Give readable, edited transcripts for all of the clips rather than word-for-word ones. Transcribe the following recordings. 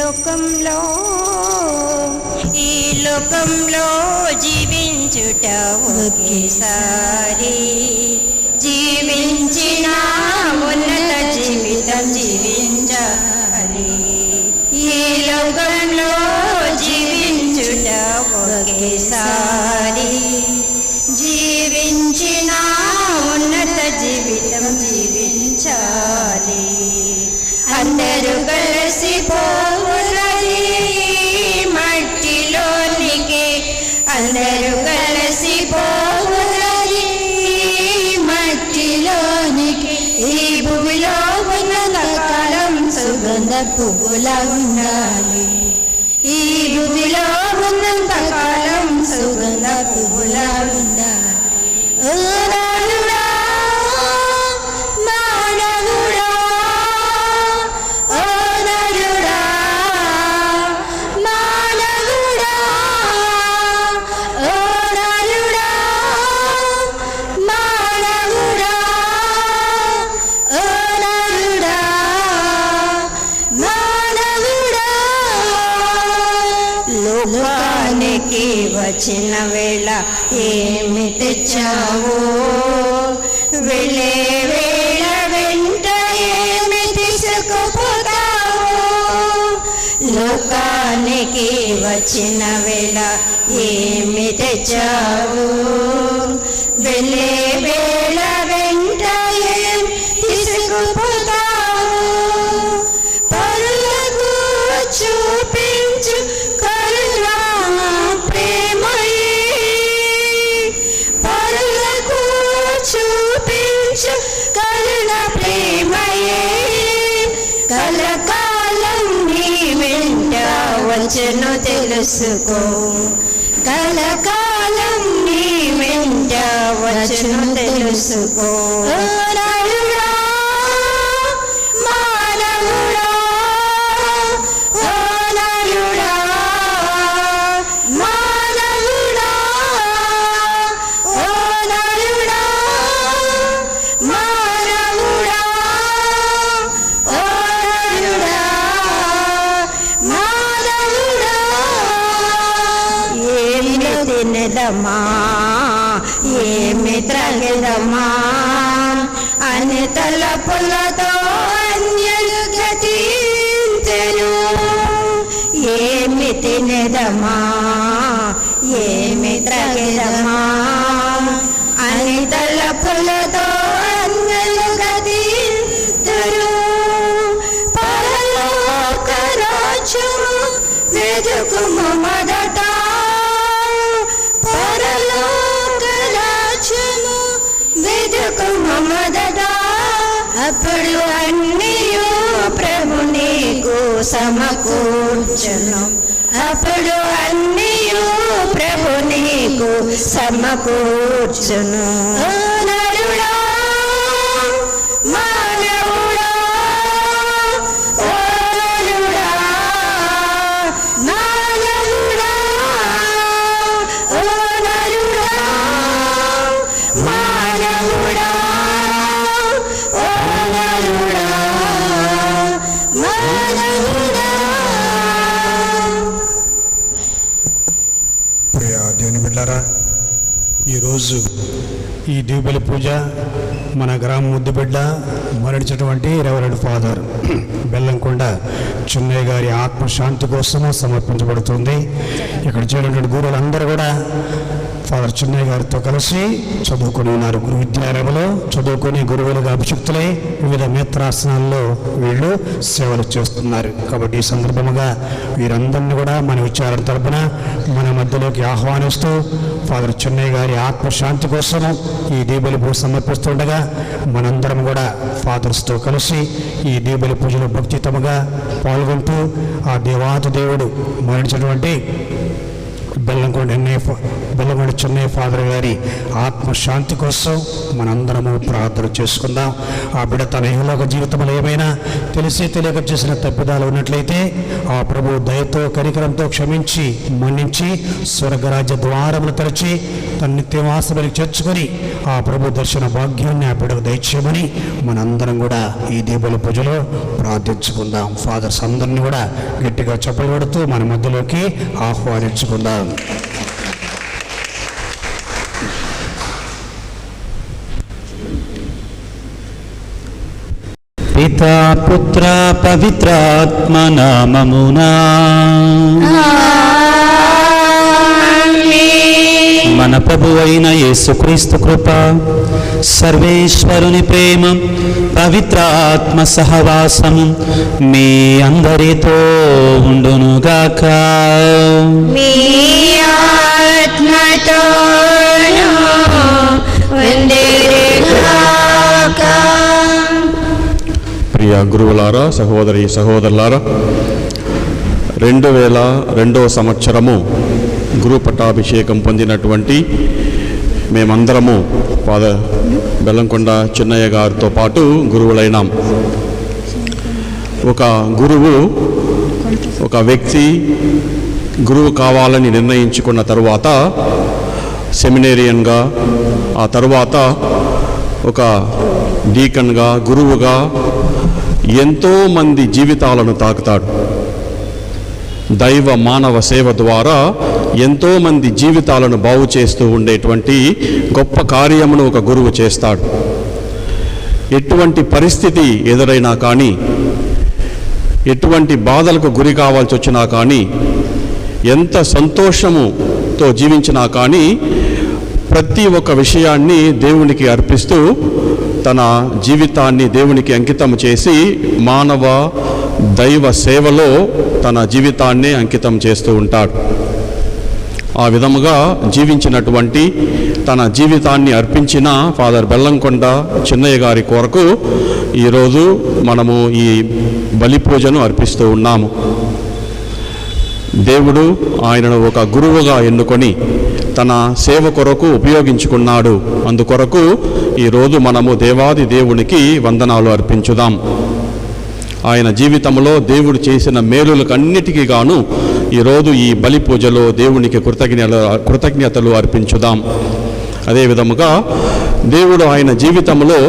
లోకంలో జీవించుట ఒకేసారి, జీవించిన ఉన్నత జీవితం జీవించాలి. ఈ లోకంలో జీవించుట ఒకేసారి, జీవించిన ఉన్నత జీవితం జీవించాలి. అందరూ కలిసి పోవున్నది మట్టిలోనికి, అందరూ కలిసి పోవున్నది మట్టిలోనికి. ఈ భూమిలో ఉన్నంత కాలం సుగంధ పువ్వులా ఉండాలి. ఈ భూమిలో ఉన్నంత కాలం సుగంధ పువ్వులా ఉండాలి. లోకానికి వచ్చిన వేళ ఏమి తెచ్చావో, వెళ్ళే వేళ వెంట ఏమి తీసుకుపోతావో. లోకానికి వచ్చిన వేళ ఏమి తెచ్చావో, వెళ్ళే వేళ వెంట ఏమి తీసుకుపోతావో. పరులకు చూపించు కరుణ ప్రేమయే, కలకాలం నీ వెంట వచ్చును తెలుసుకో. కలకాలం నీ వెంట వచ్చును తెలుసుకో. తినదమా ఏమి త్రాగెదమా అని తలపులతో అన్యులు గతించెను. ఏమి తినదమా ఏమి త్రాగెదమా అని తలపులతో అన్యులు గతించెను. పరలోక రాజ్యము వెదుకుము మొదట, మొదట అప్పుడు అన్నీయు ప్రభు నీకు సమకూర్చును. అప్పుడు అన్నీయు ప్రభు నీకు సమకూర్చును. నరుడా మానవుడా, ఓ నరుడా మానవుడా, ఓ నరుడా మానవుడా, ఓ నరుడా మానవుడా. ప్రియ దేవుని బిడ్డలారా, ఈరోజు ఈ దీపబలి పూజ మన గ్రామ ముద్దుబిడ్డ మరణించినటువంటి రెవరెండ్ ఫాదర్ బెల్లంకొండ చిన్నయ్య గారి ఆత్మశాంతి కోసం సమర్పించబడుతుంది. ఇక్కడ చేరినటువంటి గురువులందరూ కూడా ఫాదర్ చిన్నయ్య గారితో కలిసి చదువుకుని ఉన్నారు. గురు విద్యాలయంలో చదువుకుని గురువులుగా అభిషిక్తులై వివిధ నేత్రాసనాల్లో వీళ్ళు సేవలు చేస్తున్నారు. కాబట్టి ఈ సందర్భంగా వీరందరినీ కూడా మన విచారణ తరపున మన మధ్యలోకి ఆహ్వానిస్తూ ఫాదర్ చిన్నయ్య గారి ఆత్మశాంతి కోసం ఈ దీపబలి పూజ సమర్పిస్తుండగా మనందరం కూడా ఫాదర్స్తో కలిసి ఈ దీపబలి పూజలో భక్తితముగా పాల్గొంటూ ఆ దేవాది దేవుడు మరణించినటువంటి బెల్లంకొండ చెన్నయ్య ఫాదర్ గారి ఆత్మశాంతి కోసం మనందరము ప్రార్థన చేసుకుందాం. ఆ బిడ్డ తన ఇహలోక జీవితంలో ఏమైనా తెలిసి తెలియక చేసిన తప్పిదాలు ఉన్నట్లయితే ఆ ప్రభు దయతో కనికరంతో క్షమించి మన్నించి స్వర్గరాజ్య ద్వారములు తెరచి తన నిత్యవాసములకు చేర్చుకొని ఆ ప్రభు దర్శన భాగ్యాన్ని ఆ బిడ్డకు దయచేయమని మనందరం కూడా ఈ దీపావళి పూజలో ప్రార్థించుకుందాం. ఫాదర్స్ అందరినీ కూడా గట్టిగా చప్పలు కొడుతూ మన మధ్యలోకి ఆహ్వానించుకుందాం. పితా పుత్ర పవిత్రాత్మ నామమునా మన ప్రభు అయిన యేసుక్రీస్తు కృప, సర్వేశ్వరుని ప్రేమ, పవిత్రాత్మ సహవాసము మీ అందరితో ఉండునుగాక. మీ ఆత్మతోను ఉండునుగాక. ప్రియ గురువులారా, సహోదరి సహోదరులారా, 2002వ సంవత్సరము గురు పట్టాభిషేకం పొందినటువంటి మేమందరము ఫాదర్ బెల్లంకొండ చిన్నయ్య గారితో పాటు గురువులైనాం. ఒక గురువు, ఒక వ్యక్తి గురువు కావాలని నిర్ణయించుకున్న తరువాత సెమినేరియన్గా, ఆ తరువాత ఒక డీకన్గా, గురువుగా ఎంతోమంది జీవితాలను తాకుతాడు. దైవ మానవ సేవ ద్వారా ఎంతోమంది జీవితాలను బాగు చేస్తూ ఉండేటువంటి గొప్ప కార్యమును ఒక గురువు చేస్తాడు. ఎటువంటి పరిస్థితి ఎదురైనా కానీ, ఎటువంటి బాధలకు గురి కావాల్సి వచ్చినా కానీ, ఎంత సంతోషముతో జీవించినా కానీ ప్రతి ఒక్క విషయాన్ని దేవునికి అర్పిస్తూ తన జీవితాన్ని దేవునికి అంకితం చేసి మానవ దైవ సేవలో తన జీవితాన్ని అంకితం చేస్తూ ఉంటాడు. ఆ విధముగా జీవించినటువంటి, తన జీవితాన్ని అర్పించిన ఫాదర్ బెల్లంకొండ చిన్నయ్య గారి కొరకు ఈరోజు మనము ఈ బలి పూజను అర్పిస్తూ ఉన్నాము. దేవుడు ఆయనను ఒక గురువుగా ఎన్నుకొని తన సేవ కొరకు ఉపయోగించుకున్నాడు. అందుకొరకు ఈరోజు మనము దేవాది దేవునికి వందనాలు అర్పించుదాం. ఆయన జీవితంలో దేవుడు చేసిన మేలులకన్నిటికీ గాను ఈరోజు ఈ బలి పూజలో దేవునికి కృతజ్ఞతలు అర్పించుదాం. అదేవిధముగా దేవుడు ఆయన జీవితంలో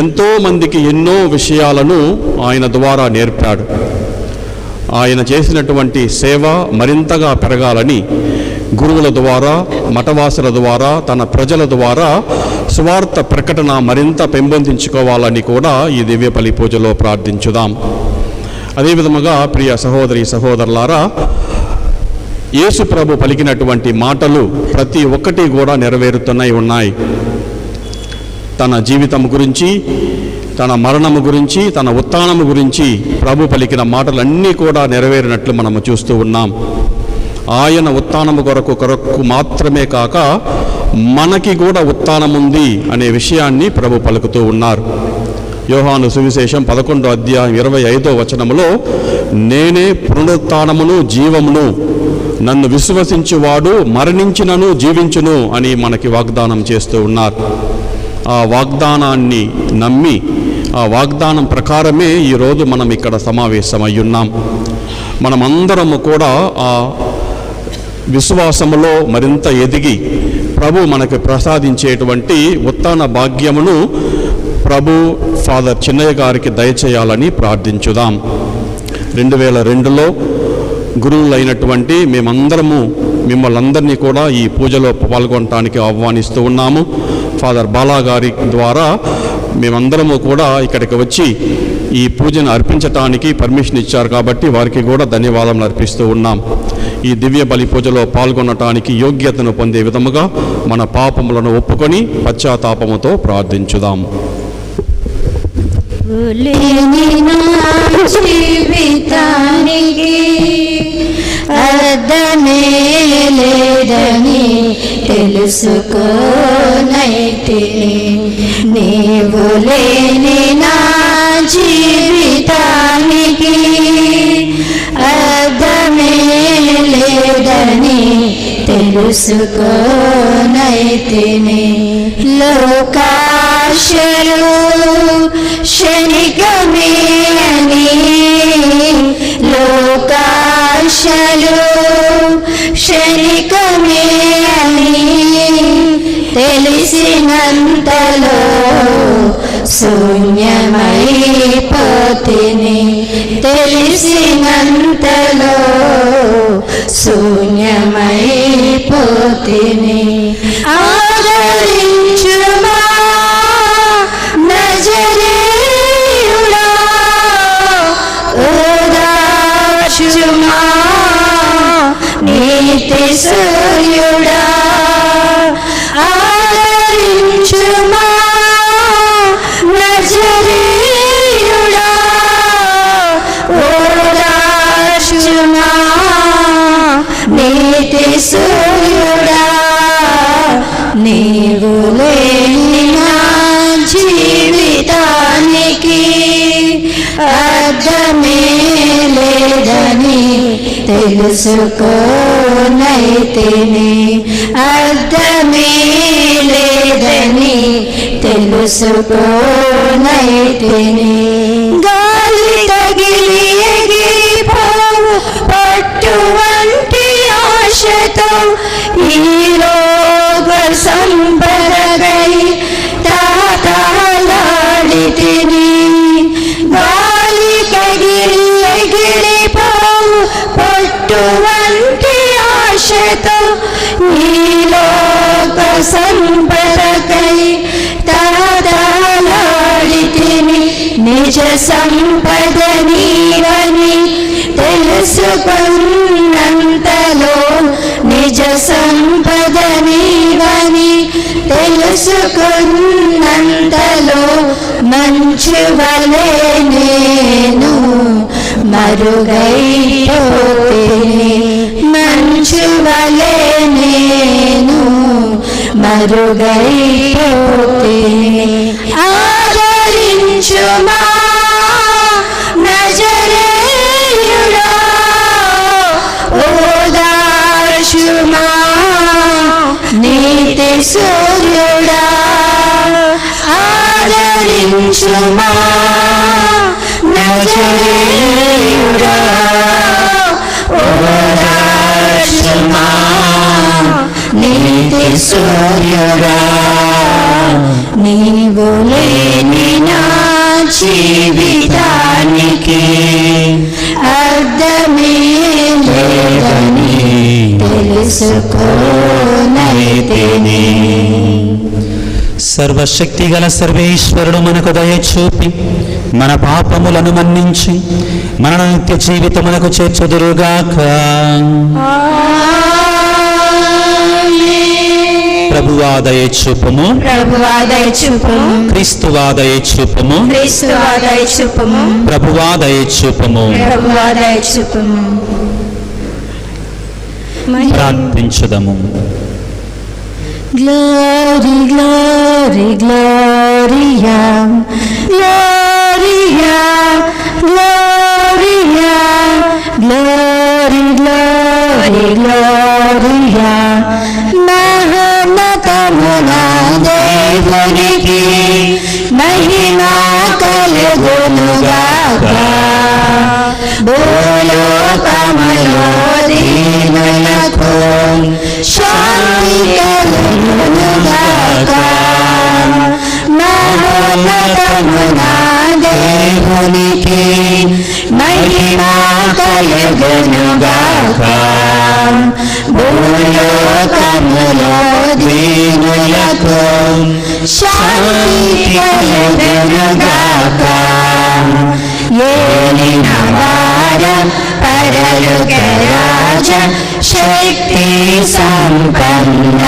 ఎంతోమందికి ఎన్నో విషయాలను ఆయన ద్వారా నేర్పాడు. ఆయన చేసినటువంటి సేవ మరింతగా పెరగాలని గురువుల ద్వారా, మఠవాసుల ద్వారా, తన ప్రజల ద్వారా స్వార్థ ప్రకటన మరింత పెంపొందించుకోవాలని కూడా ఈ దివ్య బలి పూజలో ప్రార్థించుదాం. అదేవిధముగా ప్రియ సహోదరి సహోదరులారా, యేసు ప్రభు పలికినటువంటి మాటలు ప్రతి ఒక్కటి కూడా నెరవేరుతున్నాయి ఉన్నాయి. తన జీవితం గురించి, తన మరణము గురించి, తన ఉత్థానము గురించి ప్రభు పలికిన మాటలన్నీ కూడా నెరవేరినట్లు మనము చూస్తూ ఉన్నాం. ఆయన ఉత్థానము కొరకు మాత్రమే కాక మనకి కూడా ఉత్థానముంది అనే విషయాన్ని ప్రభు పలుకుతూ ఉన్నారు. యోహాను సువిశేషం 11వ అధ్యాయం 25వ వచనములో, నేనే పునరుత్థానమును జీవమును, నన్ను విశ్వసించువాడు మరణించినను జీవించును అని మనకి వాగ్దానం చేస్తూ ఉన్నారు. ఆ వాగ్దానాన్ని నమ్మి, ఆ వాగ్దానం ప్రకారమే ఈరోజు మనం ఇక్కడ సమావేశమై ఉన్నాం. మనమందరము కూడా ఆ విశ్వాసములో మరింత ఎదిగి ప్రభు మనకు ప్రసాదించేటువంటి ఉత్థాన భాగ్యమును ప్రభు ఫాదర్ చిన్నయ్య గారికి దయచేయాలని ప్రార్థించుదాం. 2002లో గురువులైనటువంటి మేమందరము మిమ్మల్ని అందరినీ కూడా ఈ పూజలో పాల్గొనడానికి ఆహ్వానిస్తూ ఉన్నాము. ఫాదర్ బాలా గారి ద్వారా మేమందరము కూడా ఇక్కడికి వచ్చి ఈ పూజను అర్పించటానికి పర్మిషన్ ఇచ్చారు కాబట్టి వారికి కూడా ధన్యవాదాలు అర్పిస్తూ ఉన్నాం. ఈ దివ్య బలి పూజలో పాల్గొనటానికి యోగ్యతను పొందే విధముగా మన పాపములను ఒప్పుకొని పశ్చాత్తాపముతో ప్రార్థించుదాం. జీవితానికి అర్థమే లేదని తెలుసుకోనైతిని, నీవు లేని నా జీవితానికి అర్థమే లేదని తెలుసుకోనైతిని. లోకాశలు క్షణికమే అని, లోకాశలు క్షణికమే అని తెలిసినంతలో శూన్యమైపోతిని. తెలిసినంతలో శూన్యమైపోతిని. ఆదరించుమా నజరేయుడా, ఓదార్చుమా నీతి సూర్యుడా. ఆదరించుమా నజరేయుడా, ఓదార్చుమా నీతి సూర్యుడా. నీవు లేని నా జీవితానికి అర్థమే లేదని తెలుసుకోనైతిని. అర్థమే లేదని తెలుసుకోనైతిని. గాలి తగిలి ఎగిరిపోవు పట్టు వంటి ఆశతో ఈ లోక సంపదకై తాతాలాడితిని. గాలి తగిలి ఎగిరిపోవు పట్టు వంటి ఆశతో ఈ లోక సంపదకై తాతాలాడితిని. నిజ సంపద నీవని తెలుసుకున్నంతలో, నిజ సంపద నీవని తెలుసుకున్నంతలో మంచు వలె నేను మరుగైపోతిని. మంచు వలె నేను మరుగైపోతిని. ఆదరించుమా నజరేయుడా, ఓదార్చుమా నీతి సూర్యుడా. ఆదరించుమా నజరేయుడా, ఓదార్చుమా నీతి సూర్యుడా. నీవు లేని నా జీవితానికి అర్థమే లేదని తెలుసుకోనైతిని. సర్వశక్తి గల సర్వేశ్వరుడు మనకు దయ చూపి మన పాపములను మన్నించి మన నిత్య జీవితమునకు చేర్చుదురుగాక. ప్రభువా దయ చూపుము, ప్రభువా దయ చూపుము, క్రీస్తువా దయ చూపుము, క్రీస్తువా దయ చూపుము, ప్రభువా దయ చూపుము. ప్రభువా దయ చూపుము. ప్రార్థించుదము. Glory, glory, gloria, gloria, gloria, glory, glory, gloria. మహోన్నతమునా దేవునికి మహిమ కలుగునుగాక. భూలోకములో దీనులకు శాంతి కలుగునుగాక. మహోన్నతమునా దేవునికి మహిమ కలుగునుగాక. భూలోకములో దీనులకు శాంతి కలుగునుగాక. ఏలిన వారం పరలోక రాజ శక్తి సంపన్న.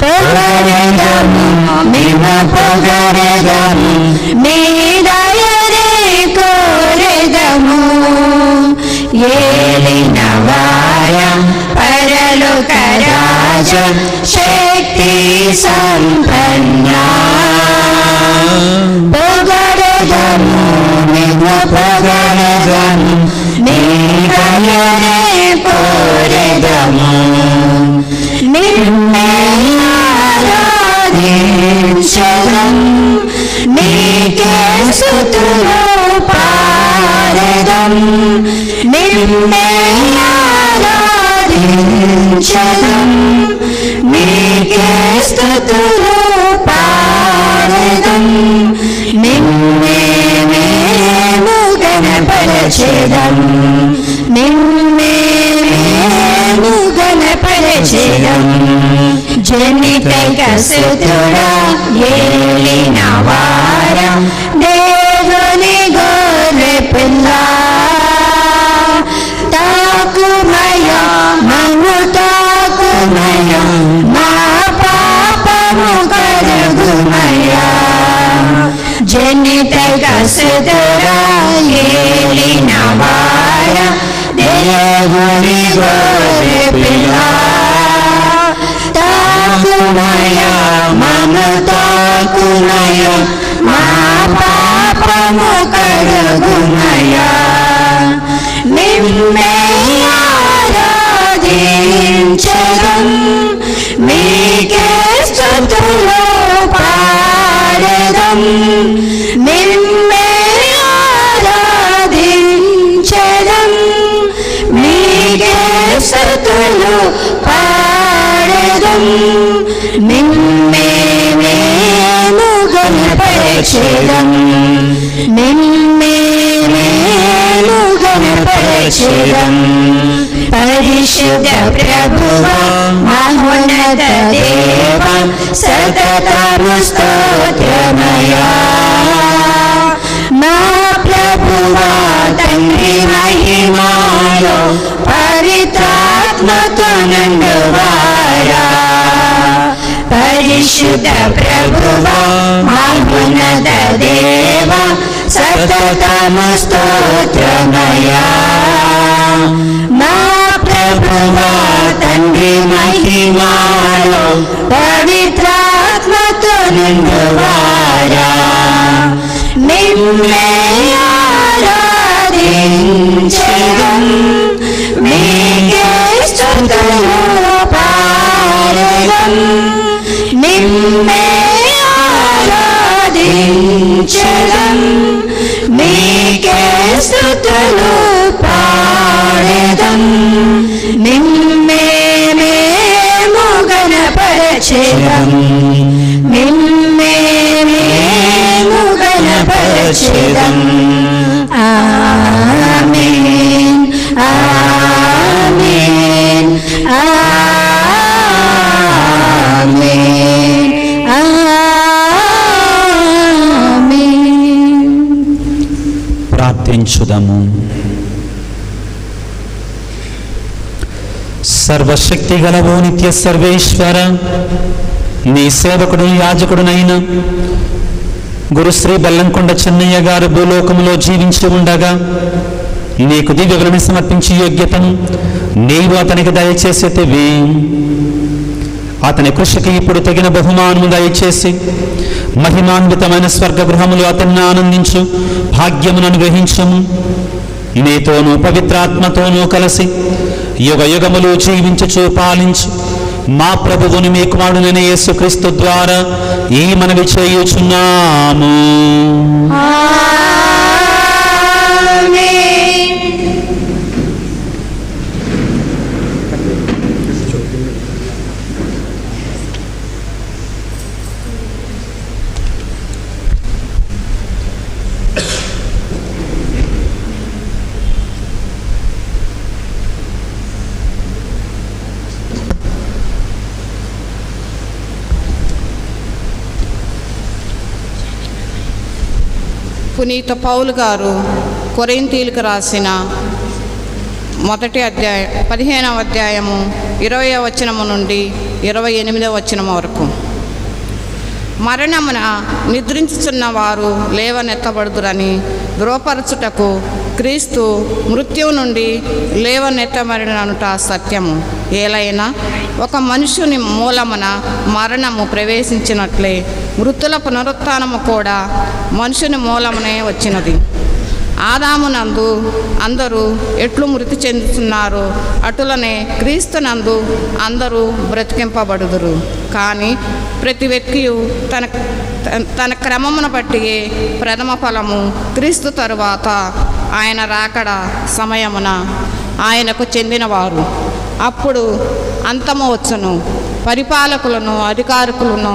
పొగరదము మేము పొగరదము, మీ దయనే కోరెదము. ఏలిన వారం పరలోక రాజ శక్తి సంపన్న. పొగరదము మేము పొగరదము, మీ దయనే కోరెదము. పరచెదం నిన్నే ఆరాధించెదం నీకే స్తుతులు పాడెదం నిన్నే మేము గణపరచెదం నిన్నే మేము గణపరచెదం జనితైక సుతుడా ఏలిన వారా దేవుని గొర్రె పిల్ల తాకుమయ మము తాకుమయ మా పాపము కడుగుమయ జనితైక సుతుడా ఏలిన వారా దేవుని గొర్రె పిల్ల తాకుమయ మము తాకుమయ మా పాపము కడుగుమయ నిన్నే ఆరాధించెదం నీకే స్తుతులు పాడెదం నిన్నే ఆరాధించెదం నీకే స్తుతులు పాడెదం నిన్నే మేము గణపరచెదం నిన్నే మేము గణపరచెదం పరిశుద్ధ ప్రభువా మహోన్నత దేవా సతతము స్తోత్రమయా నా ప్రభువా తండ్రి మహిమాలో పరిత్రాత్మతో నిండువాడా పరిశుద్ధ ప్రభువా మహోన్నత దేవా సతతము స్తోత్రమయా నా ప్రభువా తండ్రి మహిమాలో పవిత్రాత్మతో నిండువాడా నిన్నే ఆరాధించెదం నీకే స్తుతులు పాడెదం నిన్నే ఆరాధించెదం నీకే స్తుతులు పాడెదం నిన్నే మేము గణపరచెదం నిన్నే మేము గణపరచెదం ఆమేన్ ఆమేన్ ఆమేన్ ఆమేన్. ప్రార్థించుదము. సర్వశక్తి గలవో నిత్య సర్వేశ్వర, నీ సేవకుడు యాజకుడునైన గురుశ్రీ బెల్లంకొండ చెన్నయ్య గారు భూలోకములో జీవించి ఉండగా నీకు దివ్యబలిని సమర్పించి యోగ్యతను నీవు అతనికి దయచేసేతివి. అతని కృషికి ఇప్పుడు తగిన బహుమానము దయచేసి మహిమాన్వితమైన స్వర్గగృహములు అతన్ని ఆనందించు భాగ్యమును అనుగ్రహించము. నీతోనూ పవిత్రాత్మతోనూ కలిసి యుగ యుగములు జీవించుచు పాలించు మా ప్రభువుని మీ కుమారుడైన యేసుక్రీస్తు ద్వారా ఈ మనవి చేయుచున్నాము. పునీత పౌలు గారు కొరింథీయులకు రాసిన మొదటి అధ్యాయం 15వ అధ్యాయము 20వ వచనము నుండి 28వ వచనము వరకు. మరణమున నిద్రించుచున్న వారు లేవనెత్తబడుదురని ధృవపరచుటకు క్రీస్తు మృత్యువు నుండి లేవనెత్తబడిననుట సత్యము. ఏలైనా ఒక మనుషుని మూలమున మరణము ప్రవేశించినట్లే మృతుల పునరుత్థానము కూడా మనుషుని మూలమునే వచ్చినది. ఆదామునందు అందరూ ఎట్లు మృతి చెందుతున్నారో అటులనే క్రీస్తునందు అందరూ బ్రతికింపబడుదురు. కానీ ప్రతి వ్యక్తియు తన క్రమమును బట్టి ప్రథమ ఫలము, క్రీస్తు తరువాత ఆయన రాకడ సమయమున ఆయనకు చెందినవారు. అప్పుడు అంతము వచ్చును, పరిపాలకులను అధికారికులను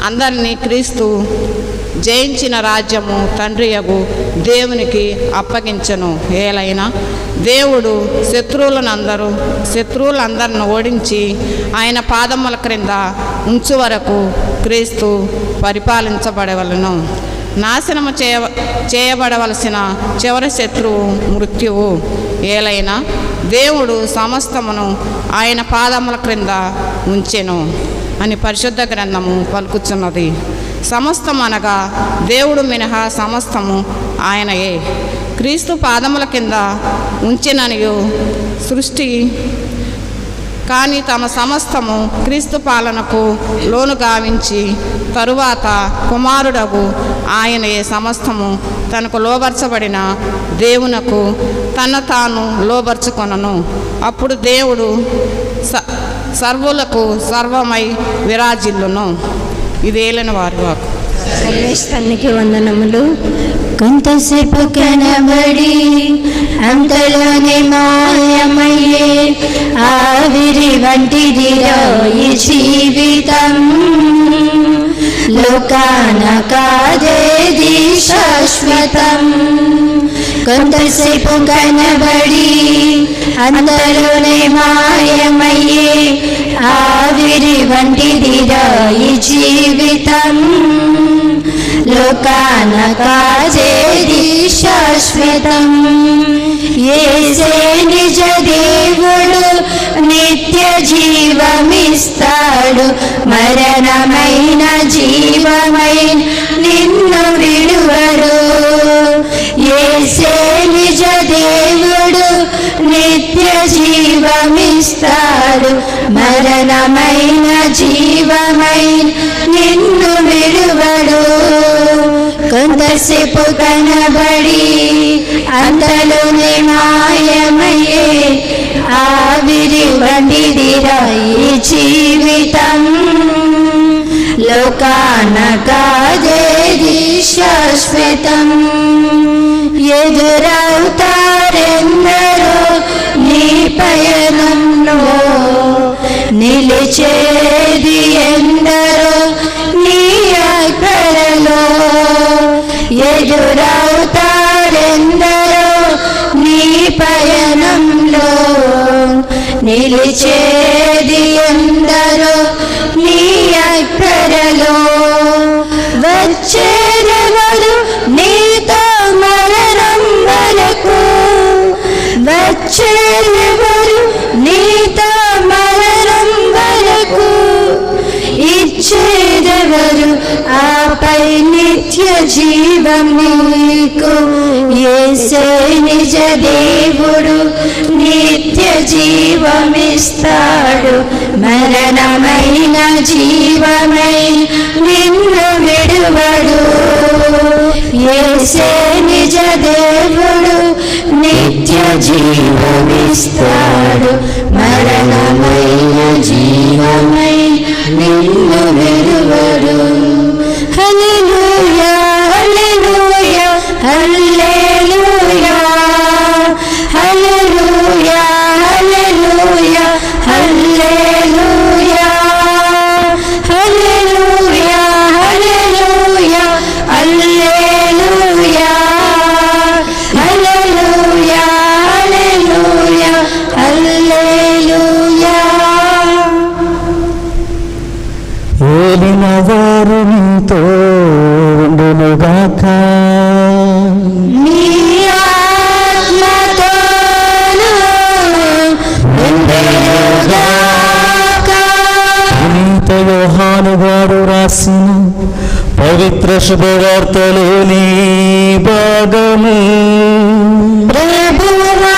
అందరినీ క్రీస్తు జయించిన రాజ్యము తండ్రియగు దేవునికి అప్పగించను. ఏలైనా దేవుడు శత్రువులందరిని ఓడించి ఆయన పాదముల క్రింద ఉంచు వరకు క్రీస్తు పరిపాలించబడవలను. నాశనము చేయబడవలసిన చివరి శత్రువు మృత్యువు. ఏలైనా దేవుడు సమస్తమును ఆయన పాదముల క్రింద ఉంచెను అని పరిశుద్ధ గ్రంథము పలుకుచున్నది. సమస్తం అనగా దేవుడు మినహా సమస్తము ఆయనయే. క్రీస్తు పాదముల కింద ఉంచిననియు సృష్టి కానీ తమ సమస్తము క్రీస్తు పాలనకు లోను గావించి తరువాత కుమారుడగు ఆయనయే సమస్తము తనకు లోబర్చబడిన దేవునకు తన తాను లోబర్చుకొనను. అప్పుడు దేవుడు సర్వులకు సర్వమై విరాజిల్లును. ఇదేలని వారి వాకు. సర్వేశ్వరునికి వందనములు. కొంతసేపు కనబడి అంతలోనే మాయమయ్యే ఆవిరి వంటిదిరో ఈ జీవితం. లోకాన కాదేది శాశ్వతం. కొంతసేపు కనబడి అంతలోనే మాయమయ్యే ఆవిరి వంటిదిరో ఈ జీవితం. లోకాన కాదేది శాశ్వతం. యేసే నిజ దేవుడు నిత్య జీవమిస్తాడు. మరణమైన జీవమైన నిన్ను విడువడు. యేసే నిజ దేవుడు నిత్య జీవమిస్తాడు. మరణమైన జీవమైన నిన్ను విడువడు. కొంతసేపు కనబడి అంతలోనే మాయమయ్యే ఆవిరి వంటిదిరా ఈ జీవితం. లోకాన కాదేది శాశ్వతం. ఎదురవుతారెందరో నీ పయనంలో, నిలిచేది ఎందరో నీ అక్కరలో. ఎదురవుతారెందరో నీ పయనంలో, నిలిచేది ఎందరో నీ అక్కరలో. వచ్చేదెవరు నీతో మరణం వరకు, వచ్చేదెవరు నీతో మరణం వరకు. ఇచ్చేదెవరు ఆపై నిత్య జీవం నీకు. యేసే నిజ దేవుడు నిత్య జీవమిస్తాడు. మరణమైన జీవమై నిన్ను విడువడు. యేసే నిజ దేవుడు నిత్య జీవమిస్తాడు. మరణమైన జీవమై నిన్ను విడువడు. హల్లెలూయా హల్లెలూయా హల్లెలూయా హల్లెలూయా హల్లెలూయా హల్లెలూయా హల్లెలూయా హల్లెలూయా హల్లెలూయా హల్లెలూయా హల్లెలూయా హల్లెలూయా. ఏలిన వారు నీతో ఉండునుగాక. నీ ఆత్మతోను ఉండునుగాక. పునీత యోహాను గారు రాసిన పవిత్ర శుభవార్తలోని భాగము. ప్రభువా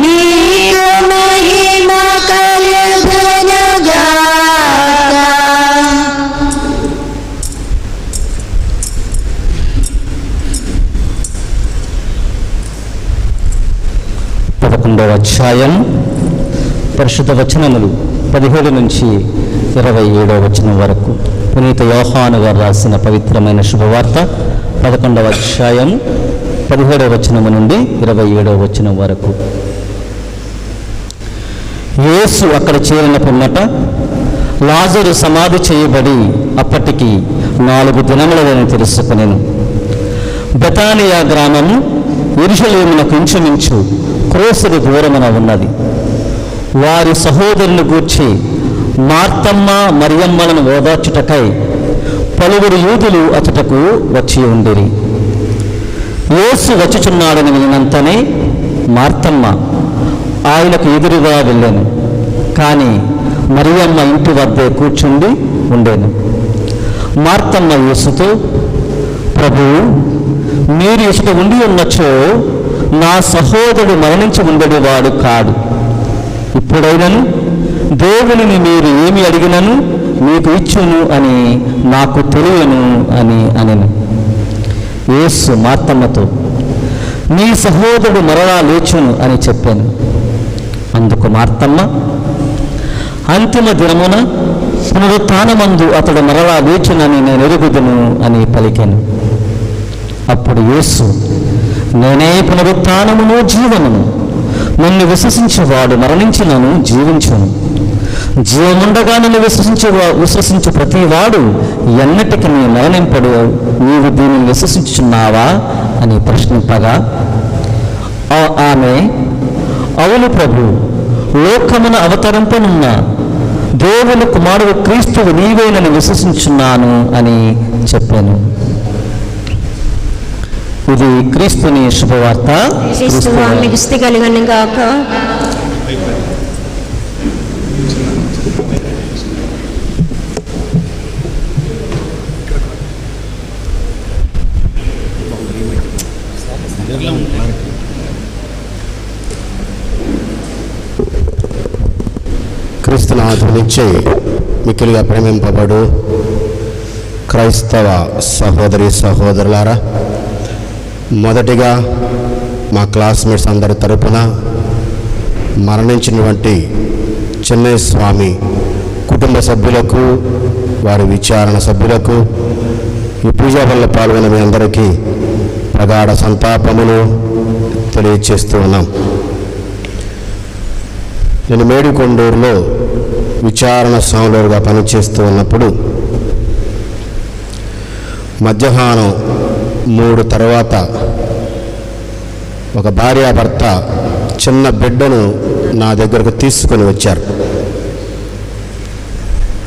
నీకు మహిమ కలుగునుగాక. అధ్యాయం పరిశుద్ధ వచనములు 17 నుంచి 27వ వచనం వరకు. పునీత యోహాను గారు రాసిన పవిత్రమైన శుభవార్త 11వ అధ్యాయం 17వ వచనము నుండి 27వ వచనం వరకు. యేసు అక్కడ చేరిన పిమ్మట లాజరు సమాధి చేయబడి అప్పటికి 4 దినములని తెలుసుకునేను. బెతానియా గ్రామము యెరూషలేమునకు ఇంచుమించు క్రోసెడు దూరమున ఉన్నది. వారి సహోదరుని గూర్చి మార్తమ్మ మరియమ్మలను ఓదార్చుటకై పలువురు యూదులు అతటకు వచ్చి ఉండిరి. యేసు వచ్చుచున్నాడని వినంతనే మార్తమ్మ ఆయనకు ఎదురుగా వెళ్ళాను. కానీ మరియమ్మ ఇంటి వద్దే కూర్చుండి ఉండేను. మార్తమ్మ యేసుతో, ప్రభువు, మీరు ఇసుట ఉండి ఉన్నచో నా సహోదరుడు మరణించి ఉండేవాడు కాడు. ఇప్పుడైనను దేవునిని మీరు ఏమి అడిగినను మీకు ఇచ్చును అని నాకు తెలియను అని అనెను. యేసు మార్తమ్మతో, నీ సహోదరుడు మరలా లేచును అని చెప్పాను. అందుకు మార్తమ్మ, అంతిమ దినమున పునరుత్థానమందు అతడు మరలా లేచునని నేను ఎరుగుదును అని పలికాను. అప్పుడు యేసు, నేనే పునరుత్థానమును జీవమును. నన్ను విశ్వసించేవాడు మరణించినను జీవించును. జీవముండగా నన్ను విశ్వసించు ప్రతివాడు ఎన్నటికి నీ మరణింపడు. నీవు దీనిని విశ్వసించుచున్నావా అని ప్రశ్నింపగా ఆమె, అవును ప్రభు, లోకమున అవతరింపనున్న దేవుని కుమారుడు క్రీస్తువు నీవేనని విశ్వసించున్నాను అని చెప్పాను. ఇది క్రీస్తుని శుభవార్త. క్రీస్తువానికి స్తుతి కలుగును గాక. క్రీస్తునాథుని నుంచి మిక్కిలిగా ప్రేమింపబడు క్రైస్తవ సహోదరి సహోదరులారా, మొదటిగా మా క్లాస్మేట్స్ అందరి తరపున మరణించినటువంటి చెన్నై స్వామి కుటుంబ సభ్యులకు, వారి విచారణ సభ్యులకు, ఈ పూజా వల్ల పాల్గొన్న మీ అందరికీ ప్రగాఢ సంతాపమును తెలియచేస్తూ ఉన్నాం. నేను మేడికొండూరులో విచారణ స్వాములుగా పనిచేస్తూ ఉన్నప్పుడు మధ్యాహ్నం 3 తర్వాత ఒక భార్యాభర్త చిన్న బిడ్డను నా దగ్గరకు తీసుకొని వచ్చారు.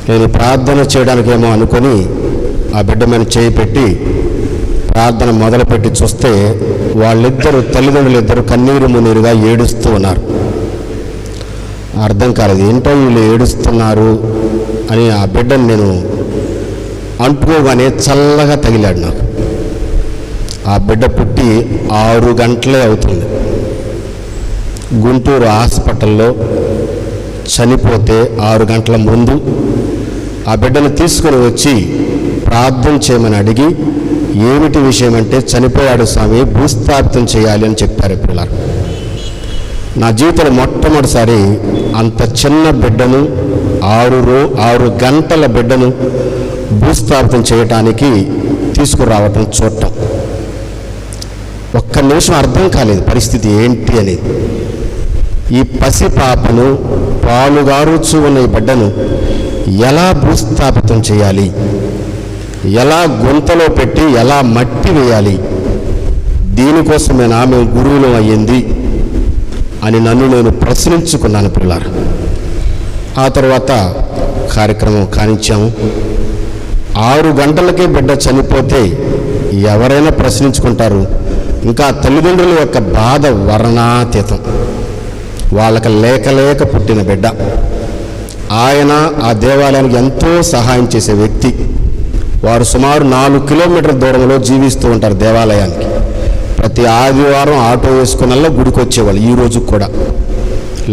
నేను ప్రార్థన చేయడానికేమో అనుకొని ఆ బిడ్డ మీద చేయి పెట్టి ప్రార్థన మొదలుపెట్టి చూస్తే వాళ్ళిద్దరూ, తల్లిదండ్రులిద్దరూ కన్నీరు మున్నీరుగా ఏడుస్తూ ఉన్నారు. అర్థం కాలేదు, ఏంటో వీళ్ళు ఏడుస్తున్నారు అని. ఆ బిడ్డను నేను అంటుకోగానే చల్లగా తగిలాడు నాకు. ఆ బిడ్డ పుట్టి 6 గంటలే అవుతుంది. గుంటూరు హాస్పిటల్లో చనిపోతే 6 గంటల ముందు ఆ బిడ్డను తీసుకొని వచ్చి ప్రార్థన చేయమని అడిగి, ఏమిటి విషయం అంటే, చనిపోయాడు స్వామి, భూస్థాపితం చేయాలి అని చెప్పారు పిల్లలు. నా జీవితంలో మొట్టమొదటిసారి అంత చిన్న బిడ్డను, 6 గంటల బిడ్డను భూస్థాపితం చేయటానికి తీసుకురావటం చూడటం. ఒక్క నిమిషం అర్థం కాలేదు పరిస్థితి ఏంటి అని. ఈ పసి పాపను, పాలుగారుచూ ఉన్న ఈ బిడ్డను ఎలా భూస్థాపితం చేయాలి, ఎలా గుంతలో పెట్టి ఎలా మట్టి వేయాలి, దీనికోసమే ఆమె గురువులు అయ్యింది అని నన్ను నేను ప్రశ్నించుకున్నాను పిల్లలు. ఆ తర్వాత కార్యక్రమం కానిచ్చాము. 6 గంటలకే బిడ్డ చనిపోతే ఎవరైనా ప్రశ్నించుకుంటారు. ఇంకా తల్లిదండ్రుల యొక్క బాధ వర్ణాతీతం. వాళ్ళకి లేక పుట్టిన బిడ్డ. ఆయన ఆ దేవాలయానికి ఎంతో సహాయం చేసే వ్యక్తి. వారు సుమారు 4 కిలోమీటర్ల దూరంలో జీవిస్తూ ఉంటారు దేవాలయానికి. ప్రతి ఆదివారం ఆటో వేసుకున్నల్లా గుడికి వచ్చేవాళ్ళు. ఈ రోజు కూడా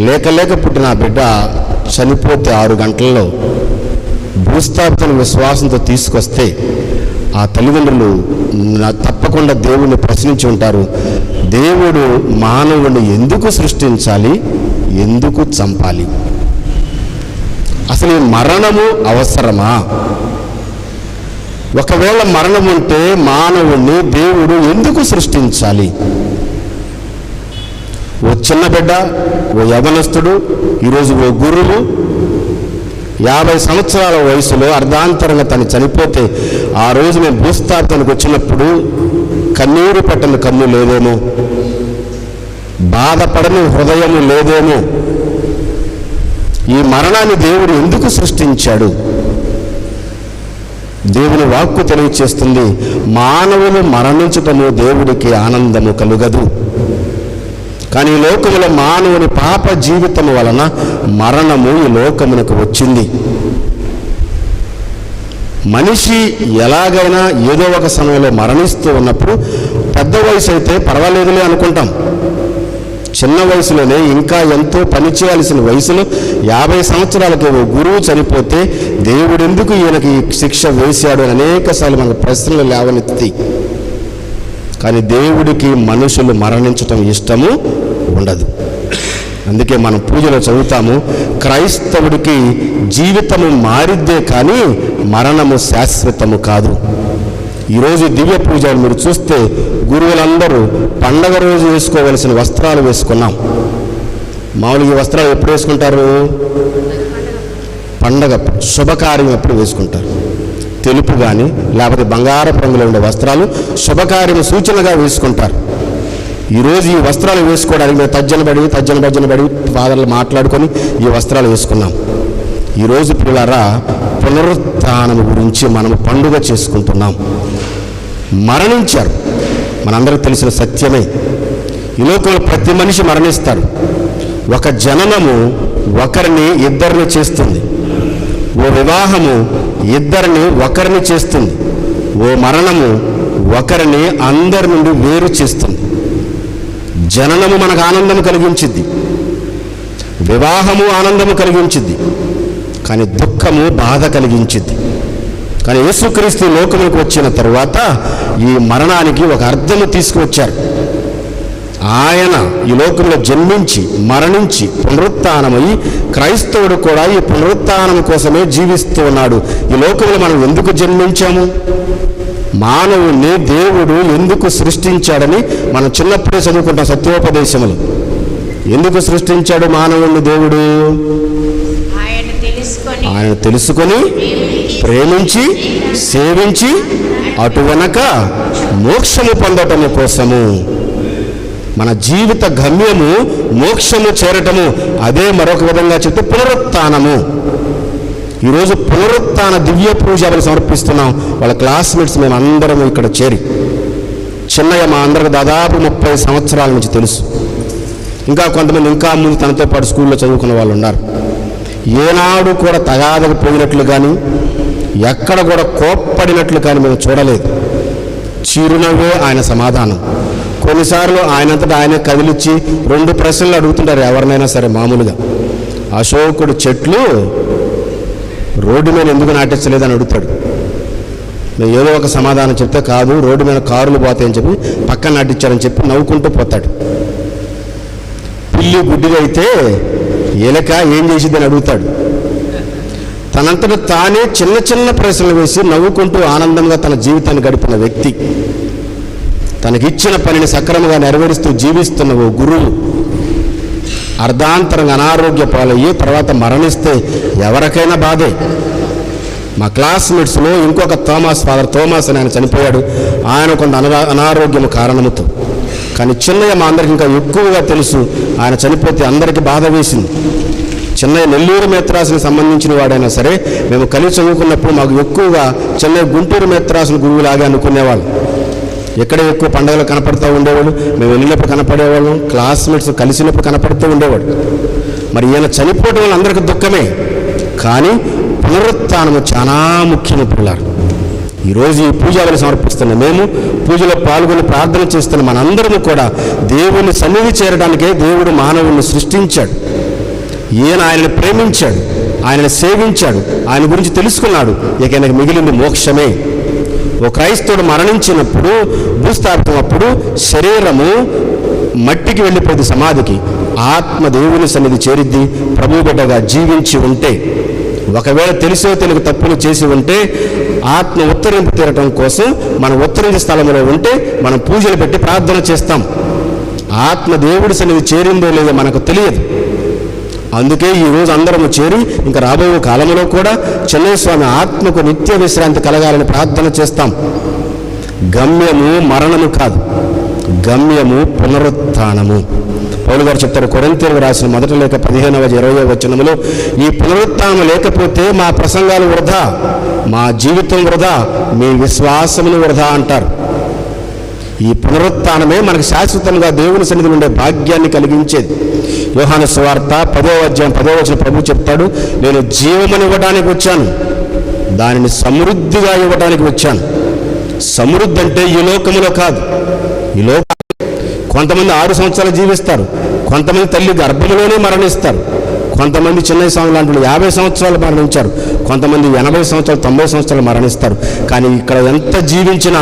లేక పుట్టిన ఆ బిడ్డ చనిపోతే 6 గంటల్లో భూస్థాపితను విశ్వాసంతో తీసుకొస్తే ఆ తల్లిదండ్రులు తప్పకుండా దేవుణ్ణి ప్రశ్నించి ఉంటారు. దేవుడు మానవుడిని ఎందుకు సృష్టించాలి, ఎందుకు చంపాలి, అసలు ఈ మరణము అవసరమా? ఒకవేళ మరణం ఉంటే మానవుణ్ణి దేవుడు ఎందుకు సృష్టించాలి? ఓ చిన్న బిడ్డ, ఓ యవనస్తుడు, ఈరోజు ఓ గురువు 50 సంవత్సరాల వయసులో అర్ధాంతరంగా తను చనిపోతే ఆ రోజు మేము భూస్థాపనకు వచ్చినప్పుడు కన్నీరు పట్టని కన్ను లేదేమో, బాధపడని హృదయము లేదేమో. ఈ మరణాన్ని దేవుడు ఎందుకు సృష్టించాడు? దేవుని వాక్కు తెలియచేస్తుంది, మానవులు మరణించటము దేవుడికి ఆనందము కలుగదు. కానీ ఈ లోకములో మానవుని పాప జీవితము వలన మరణము ఈ లోకమునకు వచ్చింది. మనిషి ఎలాగైనా ఏదో ఒక సమయంలో మరణిస్తూ ఉన్నప్పుడు పెద్ద వయసు అయితే పర్వాలేదులే అనుకుంటాం. చిన్న వయసులోనే ఇంకా ఎంతో పని చేయాల్సిన వయసులో 50 సంవత్సరాలకి ఓ గురువు చనిపోతే దేవుడు ఎందుకు ఈయనకి శిక్ష వేశాడు అని అనేకసార్లు మనకు ప్రశ్నలు లేవనెత్తి. కానీ దేవుడికి మనుషులు మరణించటం ఇష్టము ఉండదు. అందుకే మనం పూజలో చదువుతాము, క్రైస్తవుడికి జీవితము మారిద్దే కానీ మరణము శాశ్వతము కాదు. ఈరోజు దివ్య పూజలు మీరు చూస్తే గురువులందరూ పండగ రోజు వేసుకోవలసిన వస్త్రాలు వేసుకున్నాం. మామూలుగా ఈ వస్త్రాలు ఎప్పుడు వేసుకుంటారు? పండగ శుభకార్యం ఎప్పుడు వేసుకుంటారు. తెలుపు కానీ లేకపోతే బంగారపు రంగులో ఉండే వస్త్రాలు శుభకార్యం సూచనగా వేసుకుంటారు. ఈరోజు ఈ వస్త్రాలు వేసుకోవడానికి మేము తర్జన పడి ఫాదర్లు మాట్లాడుకొని ఈ వస్త్రాలు వేసుకున్నాం. ఈరోజు పిల్లరా పునరుత్థానం గురించి మనము పండుగ చేసుకుంటున్నాం. మరణించారు, మనందరికీ తెలిసిన సత్యమే. ఈ లోకంలో ప్రతి మనిషి మరణిస్తారు. ఒక జననము ఒకరిని ఇద్దరిని చేస్తుంది, ఓ వివాహము ఇద్దరిని ఒకరిని చేస్తుంది, ఓ మరణము ఒకరిని అందరి నుండి వేరు చేస్తుంది. జననము మనకు ఆనందము కలిగించింది, వివాహము ఆనందము కలిగించింది, కానీ దుఃఖము బాధ కలిగించింది. కానీ యేసుక్రీస్తు లోకములకు వచ్చిన తరువాత ఈ మరణానికి ఒక అర్థము తీసుకువచ్చారు. ఆయన ఈ లోకంలో జన్మించి మరణించి పునరుత్థానమై క్రైస్తవుడు కూడా ఈ పునరుత్థానం కోసమే జీవిస్తూ ఉన్నాడు. ఈ లోకంలో మనం ఎందుకు జన్మించాము? మానవుణ్ణి దేవుడు ఎందుకు సృష్టించాడని మనం చిన్నప్పుడే చదువుకుంటాం సత్యోపదేశములు. ఎందుకు సృష్టించాడు మానవుణ్ణి దేవుడు? ఆయన తెలుసుకొని ప్రేమించి సేవించి అటు వెనక మోక్షము పొందటము కోసము. మన జీవిత గమ్యము మోక్షము చేరటము. అదే మరొక విధంగా చెప్తే పునరుత్థానము. ఈరోజు పునరుత్థాన దివ్య పూజలు సమర్పిస్తున్నాం. వాళ్ళ క్లాస్మేట్స్ మేము అందరం ఇక్కడ చేరి, చిన్నయ్య మా అందరికి దాదాపు 30 సంవత్సరాల నుంచి తెలుసు. ఇంకా కొంతమంది ఇంకా ముందు తనతో పాటు స్కూల్లో చదువుకున్న వాళ్ళు ఉన్నారు. ఏనాడు కూడా తగాదకు పోయినట్లు కానీ ఎక్కడ కూడా కోప్పడినట్లు కానీ మేము చూడలేదు. చిరునవ్వే ఆయన సమాధానం. కొన్నిసార్లు ఆయనంతటా ఆయన కదిలిచ్చి 2 ప్రశ్నలు అడుగుతుంటారు ఎవరినైనా సరే. మామూలుగా అశోకుడు చెట్లు రోడ్డు మీద ఎందుకు నాటించలేదని అడుగుతాడు. నేను ఏదో ఒక సమాధానం చెప్తే కాదు, రోడ్డు మీద కారులు పోతాయని చెప్పి పక్కన నాటించారని చెప్పి నవ్వుకుంటూ పోతాడు. పిల్లి గుడ్డిగా అయితే ఎలక ఏం చేసిద్దని అడుగుతాడు. తనంతట తానే చిన్న చిన్న ప్రశ్నలు వేసి నవ్వుకుంటూ ఆనందంగా తన జీవితాన్ని గడిపిన వ్యక్తి, తనకిచ్చిన పనిని సక్రమంగా నెరవేరుస్తూ జీవిస్తున్న ఓ గురువు అర్ధాంతరంగా అనారోగ్య పాలయ్యి తర్వాత మరణిస్తే ఎవరికైనా బాధే. మా క్లాస్మేట్స్లో ఇంకొక ఫాదర్ థోమాస్ అని ఆయన చనిపోయాడు. ఆయన కొంత అనారోగ్యం కారణముతో. కానీ చిన్నయ్య మా అందరికి ఇంకా ఎక్కువగా తెలుసు. ఆయన చనిపోతే అందరికీ బాధ వేసింది. చెన్నై నెల్లూరు మేత్రాసునికి సంబంధించిన వాడైనా సరే మేము కలిసి చదువుకున్నప్పుడు మాకు ఎక్కువగా చెన్నై గుంటూరు మేత్రాసుని గురువులాగా అనుకునేవాళ్ళు. ఎక్కడ ఎక్కువ పండుగలు కనపడుతూ ఉండేవాళ్ళు, మేము వెళ్ళినప్పుడు కనపడేవాళ్ళం, క్లాస్మేట్స్ కలిసినప్పుడు కనపడుతూ ఉండేవాడు. మరి ఈయన చనిపోవడం వల్ల అందరికీ దుఃఖమే, కానీ పునరుత్థానము చాలా ముఖ్యమైన పిల్లలు. ఈరోజు ఈ పూజలు సమర్పిస్తున్న మేము, పూజలో పాల్గొని ప్రార్థన చేస్తున్న మనందరము కూడా దేవుని సన్నిధి చేరడానికే దేవుడు మానవుని సృష్టించాడు. ఈయన ఆయనను ప్రేమించాడు, ఆయనను సేవించాడు, ఆయన గురించి తెలుసుకున్నాడు. ఇక ఆయనకు మిగిలింది మోక్షమే. ఓ క్రైస్తవుడు మరణించినప్పుడు భూస్థాపితమప్పుడు శరీరము మట్టికి వెళ్ళిపోయింది సమాధికి, ఆత్మ దేవుని సన్నిధి చేరిద్ది. ప్రభు బిడ్డగా జీవించి ఉంటే, ఒకవేళ తెలిసో తెలియక తప్పులు చేసి ఉంటే ఆత్మ ఉత్తరింపు తీరటం కోసం మనం ఉత్తరించే స్థలంలో ఉంటే మనం పూజలు పెట్టి ప్రార్థన చేస్తాం. ఆత్మ దేవుడి సన్నిధి చేరిందో లేదో మనకు తెలియదు. అందుకే ఈరోజు అందరము చేరి ఇంకా రాబోయే కాలంలో కూడా చెన్నై స్వామి ఆత్మకు నిత్య విశ్రాంతి కలగాలని ప్రార్థన చేస్తాం. గమ్యము మరణము కాదు, గమ్యము పునరుత్థానము. పౌలు గారు చెప్తారు, కొరింథీయులకు రాసిన మొదటి లేఖ 15-20 వచనములో, ఈ పునరుత్థానం లేకపోతే మా ప్రసంగాలు వృధా, మా జీవితం వృధా, మీ విశ్వాసములు వృధా అంటారు. ఈ పునరుత్థానమే మనకు శాశ్వతంగా దేవుని సన్నిధిలో ఉండే భాగ్యాన్ని కలిగించేది. యోహాను సువార్త 10వ వచనం ప్రభు చెప్తాడు, నేను జీవమును ఇవ్వడానికి వచ్చాను, దానిని సమృద్ధిగా ఇవ్వడానికి వచ్చాను. సమృద్ధి అంటే ఈ లోకములో కాదు. ఈ లోక కొంతమంది 6 సంవత్సరాలు జీవిస్తారు, కొంతమంది తల్లి గర్భంలోనే మరణిస్తారు, కొంతమంది చెన్నై స్వామి లాంటి 50 సంవత్సరాలు మరణించారు, కొంతమంది 80 సంవత్సరాలు 90 సంవత్సరాలు మరణిస్తారు. కానీ ఇక్కడ ఎంత జీవించినా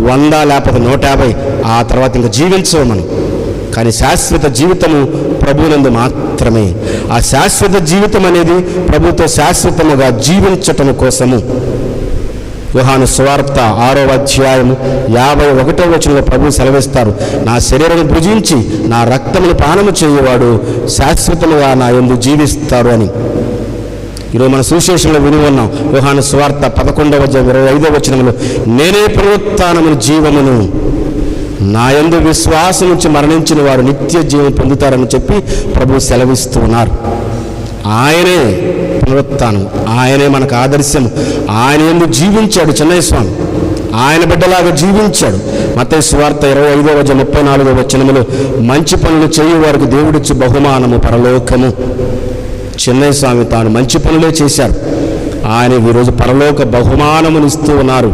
100 లేకపోతే 150, ఆ తర్వాత ఇంకా జీవించవు మనం. కానీ శాశ్వత జీవితము ప్రభువునందు మాత్రమే. ఆ శాశ్వత జీవితం అనేది ప్రభుతో శాశ్వతముగా జీవించటం కోసము. యోహాను సువార్త 6వ అధ్యాయము 51వ వచనంలో ప్రభు సెలవిస్తారు, నా శరీరాన్ని భుజించి నా రక్తమును పానము చేయవాడు శాశ్వతముగా నా యందు జీవిస్తారు అని. ఈరోజు మన సువిశేషంలో విని ఉన్నాం. యోహాను సువార్త 11వ అధ్యాయం 25వ వచనంలో, నేనే పునరుత్థానమును జీవమును, నా యందు విశ్వాసం నుంచి మరణించిన వారు నిత్య జీవం పొందుతారని చెప్పి ప్రభు సెలవిస్తూ ఉన్నారు. ఆయనే పునరుత్థానం, ఆయనే మనకు ఆదర్శం. ఆయన యందు జీవించాడు చెన్నై స్వామి, ఆయన బిడ్డలాగా జీవించాడు. మత్తయి సువార్త 25వ అధ్యాయం 34వ వచనములో, మంచి పనులు చేయు వారికి దేవుడిచ్చు బహుమానము పరలోకము. చెన్నై స్వామి తాను మంచి పనులే చేశారు, ఆయన ఈరోజు పరలోక బహుమానమునిస్తూ ఉన్నారు.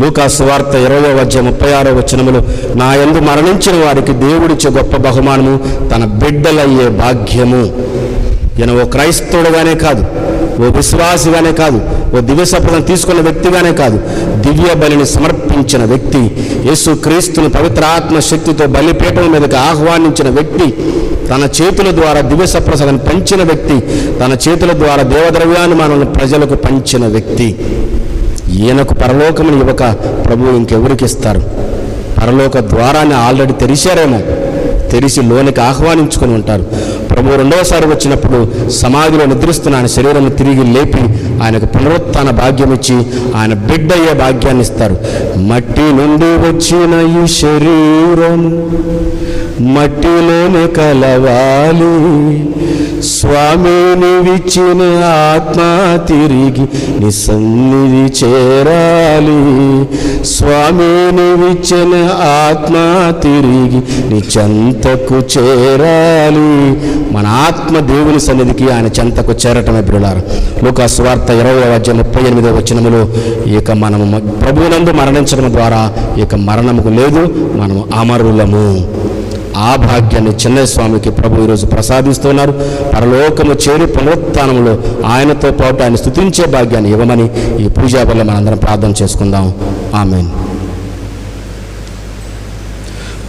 లూకా సువార్త 20వ అధ్యాయం 36వ వచనములో, నా యందు మరణించిన వారికి దేవుడిచ్చే గొప్ప బహుమానము తన బిడ్డలయ్యే భాగ్యము. ఈయన ఓ క్రైస్తవుడుగానే కాదు, ఓ విశ్వాసిగానే కాదు, ఓ దివ్య శపథం తీసుకున్న వ్యక్తిగానే కాదు, దివ్య బలిని సమర్పించిన వ్యక్తి, యేసు క్రీస్తుని పవిత్రాత్మ శక్తితో బలిపీఠం మీదకి ఆహ్వానించిన వ్యక్తి, తన చేతుల ద్వారా దివ్య సప్రసాదాన్ని పంచిన వ్యక్తి, తన చేతుల ద్వారా దేవద్రవ్యాన్ని మనల్ని ప్రజలకు పంచిన వ్యక్తి. ఈయనకు పరలోకమును ఇవ్వక ప్రభు ఇంకెవరికి ఇస్తారు? పరలోక ద్వారాన్ని ఆల్రెడీ తెరిచారేమో, తెరిచి లోనికి ఆహ్వానించుకొని ఉంటారు. ప్రభు రెండవసారి వచ్చినప్పుడు సమాధిలో నిద్రిస్తున్న ఆయన శరీరం తిరిగి లేపి ఆయనకు పునరుత్థాన భాగ్యం ఇచ్చి ఆయన బిడ్డ అయ్యే భాగ్యాన్ని ఇస్తారు. మట్టి నుండి వచ్చిన ఈ శరీరం మట్టిలోనే కలవాలి, స్వామిని విచ్చిన ఆత్మ తిరిగి నీ సన్నిధి చేరాలి, స్వామిని విచ్చిన ఆత్మ తిరిగి నీ చెంతకు చేరాలి. మన ఆత్మ దేవుని సన్నిధికి ఆయన చెంతకు చేరటమే ప్రియులారా. లూకా సువార్త 20వ అధ్యాయం 38వ వచనములో, ఇక మనము ప్రభువునందు మరణించడం ద్వారా ఇక మరణముకు లేదు, మనము అమరులము. ఆ భాగ్యాన్ని చెన్నై స్వామికి ప్రభు ఈరోజు ప్రసాదిస్తున్నారు. పరలోకము చేరి పునరుత్థానములో ఆయనతో పాటు ఆయన స్తుతించే భాగ్యాన్ని ఇవ్వమని ఈ పూజా వల్ల మనందరం ప్రార్థన చేసుకుందాం. ఆమేన్.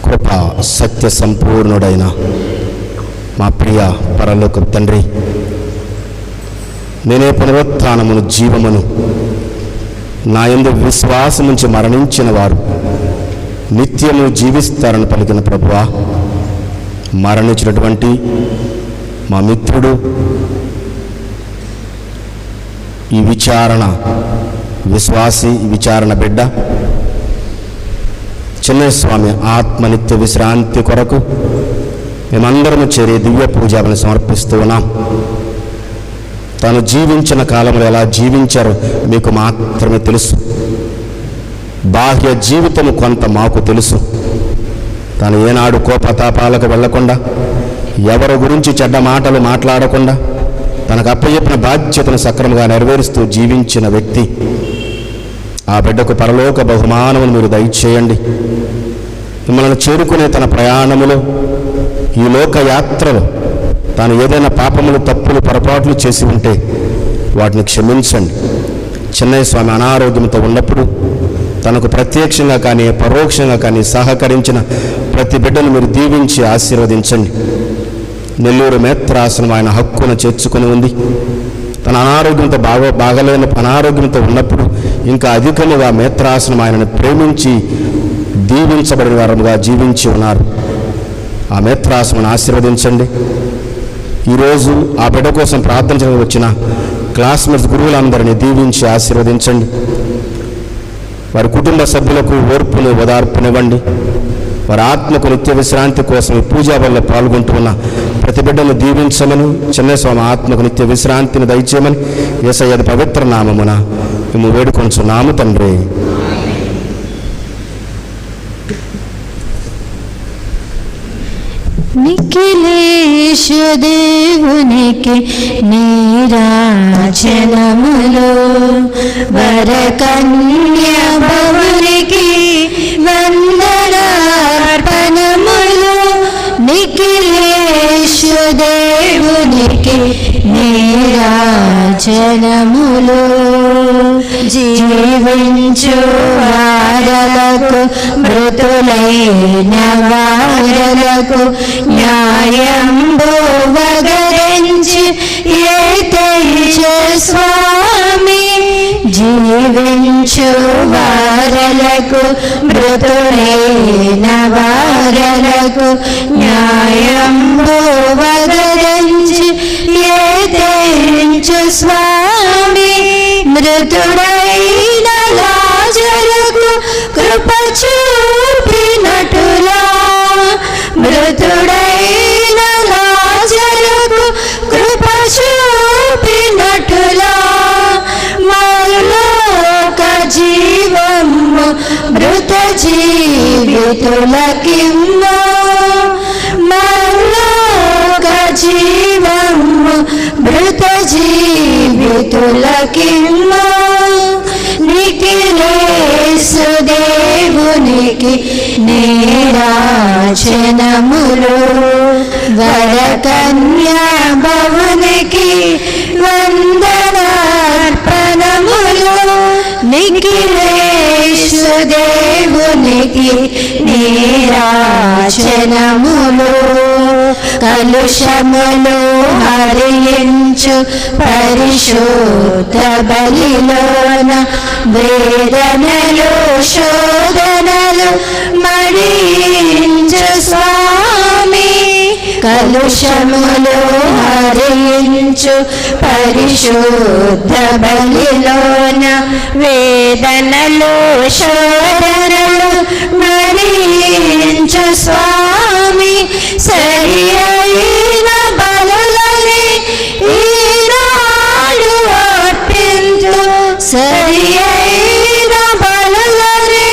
కృప సత్య సంపూర్ణుడైన మా ప్రియ పరలోక తండ్రి, నేనే పునరుత్థానమును జీవమును, నా యందు విశ్వాసం నుంచి మరణించిన వారు నిత్యము జీవిస్తారని పలికిన ప్రభువా, మరణించినటువంటి మా మిత్రుడు, ఈ విచారణ విశ్వాసి, ఈ విచారణ బిడ్డ చెన్నై స్వామి ఆత్మనిత్య విశ్రాంతి కొరకు మేమందరము చేరే దివ్య పూజాలను సమర్పిస్తూ ఉన్నాం. తాను జీవించిన కాలంలో ఎలా జీవించారో మీకు మాత్రమే తెలుసు. బాహ్య జీవితము కొంత మాకు తెలుసు. తాను ఏనాడు కోపతాపాలకు వెళ్లకుండా, ఎవరి గురించి చెడ్డ మాటలు మాట్లాడకుండా, తనకు అప్పచెప్పిన బాధ్యతను సక్రమంగా నెరవేరుస్తూ జీవించిన వ్యక్తి. ఆ బిడ్డకు పరలోక బహుమానమును మీరు దయచేయండి. మిమ్మల్ని చేరుకునే తన ప్రయాణములో, ఈ లోక యాత్రలో తాను ఏదైనా పాపములు, తప్పులు, పొరపాట్లు చేసి ఉంటే వాటిని క్షమించండి. చెన్నై స్వామి అనారోగ్యంతో ఉన్నప్పుడు తనకు ప్రత్యక్షంగా కానీ పరోక్షంగా కానీ సహకరించిన ప్రతి బిడ్డను మీరు దీవించి ఆశీర్వదించండి. నెల్లూరు మేత్రాసనం ఆయన హక్కును చేర్చుకుని ఉంది. తన బాగలేని అనారోగ్యంతో ఉన్నప్పుడు ఇంకా అధికముగా మేత్రాసనం ఆయనను ప్రేమించి దీవించబడిన వారముగా జీవించి ఉన్నారు. ఆ మేత్రాసనం ఆశీర్వదించండి. ఈరోజు ఆ బిడ్డ కోసం ప్రార్థన చేయడానికి వచ్చిన క్లాస్మేట్స్ గురువులందరినీ దీవించి ఆశీర్వదించండి. వారి కుటుంబ సభ్యులకు ఓర్పును ఓదార్పునివ్వండి. వారి ఆత్మకు నిత్య విశ్రాంతి కోసం ఈ పూజా వల్ల పాల్గొంటున్న ప్రతి బిడ్డను దీవించమని, చెన్నస్వామి ఆత్మకు నిత్య విశ్రాంతిని దయచేయమని యేసయ్య పవిత్ర నామమున మేము వేడుకొంచున్నాము తండ్రి. నిఖిలేశు దేవునికి నీరాజనములు, వరకన్య భవునికి వందనార్పణములు. నిఖిలేశు దేవునికి నీరాజనములు. జీవించు వారలకు మృతులైన వారలకు న్యాయంబు వగరించి ఏతైచు స్వామి. జీవించు వారలకు మృతులైన వారలకు న్యాయంబు వగరించి ఏతైచు స్వామి. మృతుడైన లాజరుకు కృప చూపినటులా, మృతుడైన లాజరుకు కృప చూపినటులా, మరలోక జీవము మృత జీవితులకిమ్ము. మరలోక జీవము మృత జీవితులకిమ్ము. నిఖిలేశు దేవునికి నీరాజనములు, వరకన్యా భవునికి వందనార్పణములు. నిఖిలేశు దేవునికి నీరాజనములు. కలుషములు హరించు పరిశుద్ధ బలిలోన వేదనలు శోధనలు మరించు స్వామి. కలుషములు హరించు పరిశుద్ధ బలిలోన వేదనలు శోధనలు మరించు స్వామి. సరి అయిన బలులని ఈనాడు అర్పించు, సరి అయిన బలులని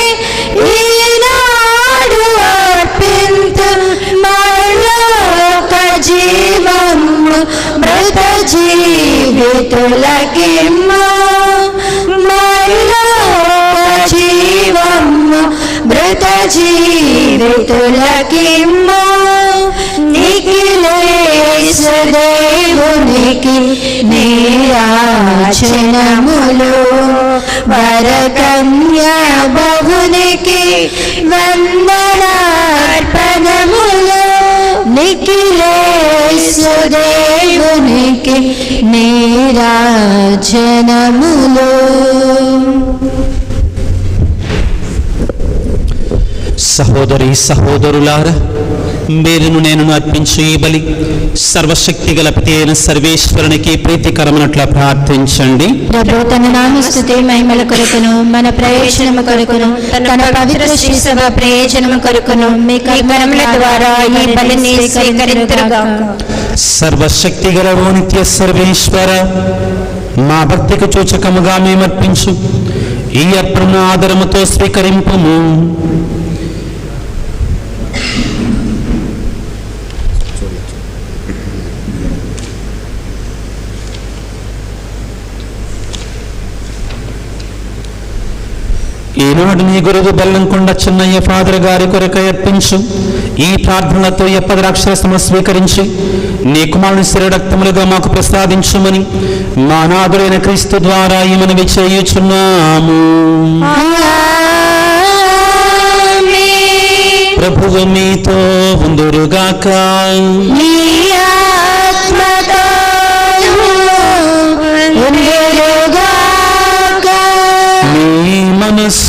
ఈనాడు అర్పించు. మరలోక జీవము మృత జీవితులకిమ్ము. మరలోక జీవము మృత జీవితులకిమ్ము. నిఖిలేశు దేవునికి నీరాజనములు, వరకన్యా భవునికి వందనార్పణములు. నిఖిలేశు దేవునికి నీరాజనములు. సహోదరి సహోదరులారా, మీరును నేను అర్పించు ఈ బలి సర్వశక్తి గల పిత అయిన సర్వేశ్వరునికి ప్రీతికరమైనట్లా ప్రార్థించండి. ప్రభు తన నామస్తుతి మహిమల కొరకును మన ప్రయోజనము కొరకును తన పవిత్ర శ్రీ సభ ప్రయోజనము కొరకును మీ కర్మముల ద్వారా ఈ బలిని స్వీకరింతురుగాక. సర్వశక్తి గల ఓ నిత్య సర్వేశ్వర, మా భక్తికి సూచకముగా మేమర్పించు ఈ అర్పణను ఆదరముతో స్వీకరింపుము. ఈనాడు నీ గురువు బెల్లంకొండ చిన్నయ్య ఫాదర్ గారి కొరకై అర్పించు ఈ ప్రార్థనలతో ఎప్పద్రాక్షరసము స్వీకరించి నీ కుమారుని శరీరక్తములుగా మాకు ప్రసాదించుమని మా నాథుడైన క్రీస్తు ద్వారా ఈ మనవి చేయుచున్నాము. ప్రభువు మీతో ఉందురుగాక.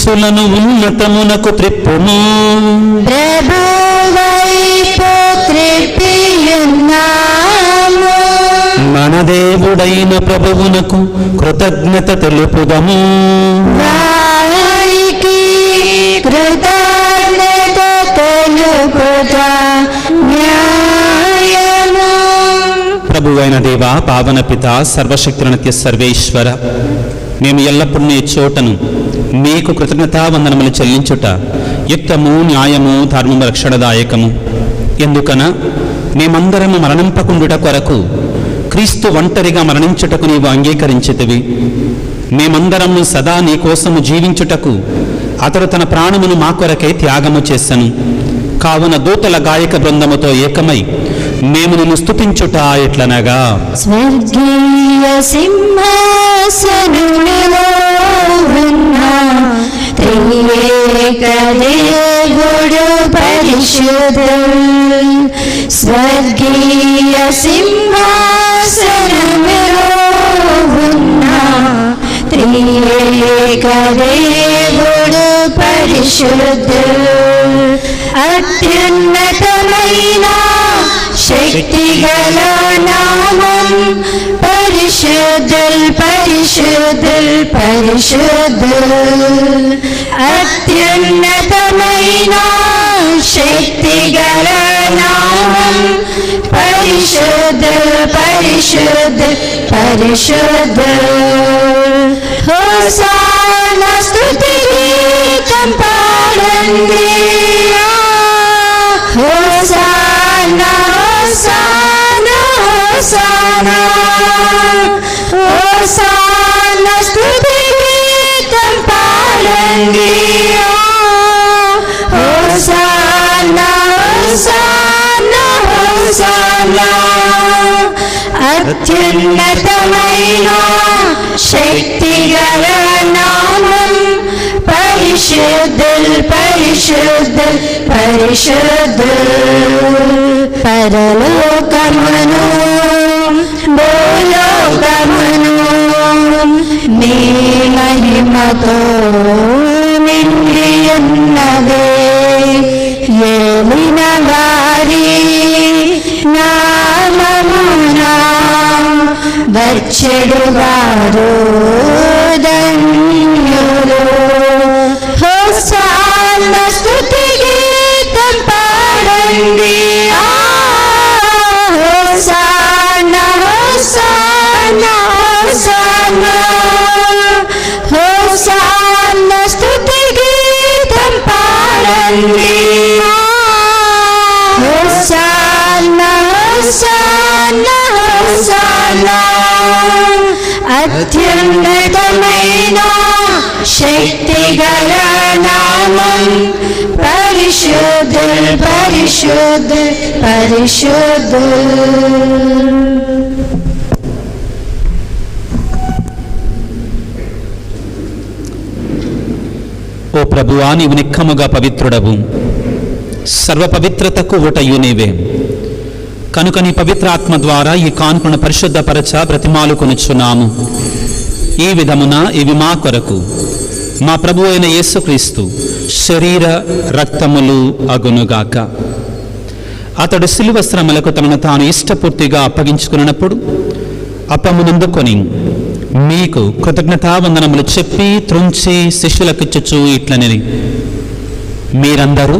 మనస్సులను ఉన్నతమునకు త్రిప్పుము. ప్రభువైపు త్రిప్పియున్నాము. మన దేవుడైన ప్రభువునకు కృతజ్ఞత తెలుపుదము. వారికి కృతజ్ఞత తెలుపుట న్యాయము. ప్రభువైన దేవ, పావన పిత, సర్వశక్తుల నిత్య సర్వేశ్వర, మేము ఎల్లప్పుడూ నీ చోటను మీకు కృతజ్ఞతావందనములు చెల్లించుట యుక్తము, న్యాయము, ధర్మము, రక్షణదాయకము. ఎందుకన మేమందరము మరణింపకుండుట కొరకు క్రీస్తు ఒంటరిగా మరణించుటకు నీవు అంగీకరించితివి. మేమందరము సదా నీ కోసము జీవించుటకు అతడు తన ప్రాణమును మా కొరకై త్యాగము చేసెను. కావున దూతల గాయక బృందముతో ఏకమై మేము నిన్ను స్తుతించుట ఎట్లనగా, స్వర్గీయ సింహాసనములో ఉన్న త్రియేక దేవుడు పరిశుద్ధుడు. స్వర్గీయ సింహాసనములో ఉన్న త్రియేక దేవుడు పరిశుద్ధుడు. అత్యున్నతమైన శక్తిగల నామం పరిశుద్ధుల్ పరిశుద్ధుల్ పరిశుద్ధుల్. అత్యున్నతమైన శక్తిగల నామం పరిశుద్ధుల్ పరిశుద్ధుల్ పరిశుద్ధుల్. హోసానా స్తుతి గీతం పాడండి. హోసానా హోసానా హోసానా హోసానా స్తుతి గీతం పాడండి. Hosanna hosanna hosanna. అత్యున్నతమైన శక్తిగల నామం పరిశుద్ధుల్ పరిశుద్ధుల్ పరిశుద్ధుల్. పరలోకమును భూలోకమును నీ మహిమతో నిండి ఉన్నదే. ఏలిన వారి నామమున వచ్చెడువారు ధన్యులు. హోసానా స్తుతి గీతం పాడండి. హోసానా హోసానా హోసానా హోసానా స్తుతి గీతం పాడండి. Hosanna hosanna hosanna. అత్యున్నతమైన శక్తిగల నామం పరిశుద్ధుల్ పరిశుద్ధుల్ పరిశుద్ధుల్. ఓ ప్రభువా, నీవు నిక్కముగా పవిత్రుడవు, సర్వ పవిత్రతకు ఊటయు నీవే. కనుక నీ పవిత్రాత్మ ద్వారా ఈ కానుకను పరిశుద్ధపరచ బ్రతిమాలుకొనుచున్నాము. ఈ విధమున ఇవి మా కొరకు మా ప్రభు అయిన యేసుక్రీస్తు శరీర రక్తములు అగునుగాక. అతడు శిలువ శ్రమలకు తనను తాను ఇష్టపూర్తిగా అప్పగించుకున్నప్పుడు అప్పమునందుకొని మీకు కృతజ్ఞతావందనములు చెప్పి త్రుంచి శిష్యులకిచ్చుచు ఇట్లనిది, మీరందరూ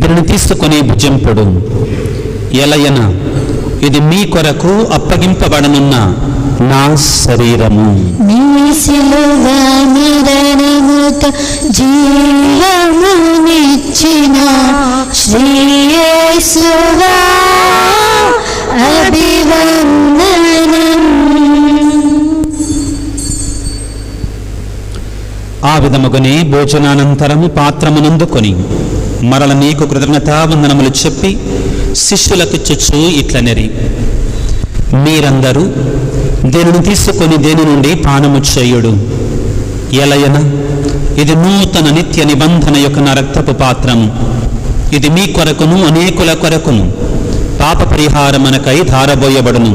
దీనిని తీసుకొని భుజింపుడు. ఎలయన ఇది మీ కొరకు అప్పగింపబడనున్న నా శరీరము. నీ శిలువ మరణముతో జీవమునిచ్చిన శ్రీ యేసువా అభివందనం. ఆ విధముగానే భోజనానంతరము పాత్రమునందుకొని మరల నీకు కృతజ్ఞతావందనములు చెప్పి శిష్యులకిచ్చుచు ఇట్లనెరి, మీరందరూ దేనిని తీసుకొని దేని నుండి పానము చేయుడు. ఎలయన ఇది నూతన నిత్య నిబంధన యొక్క నా రక్తపు పాత్రము. ఇది మీ కొరకును అనేకుల కొరకును పాప పరిహారమునకై ధారబోయబడును.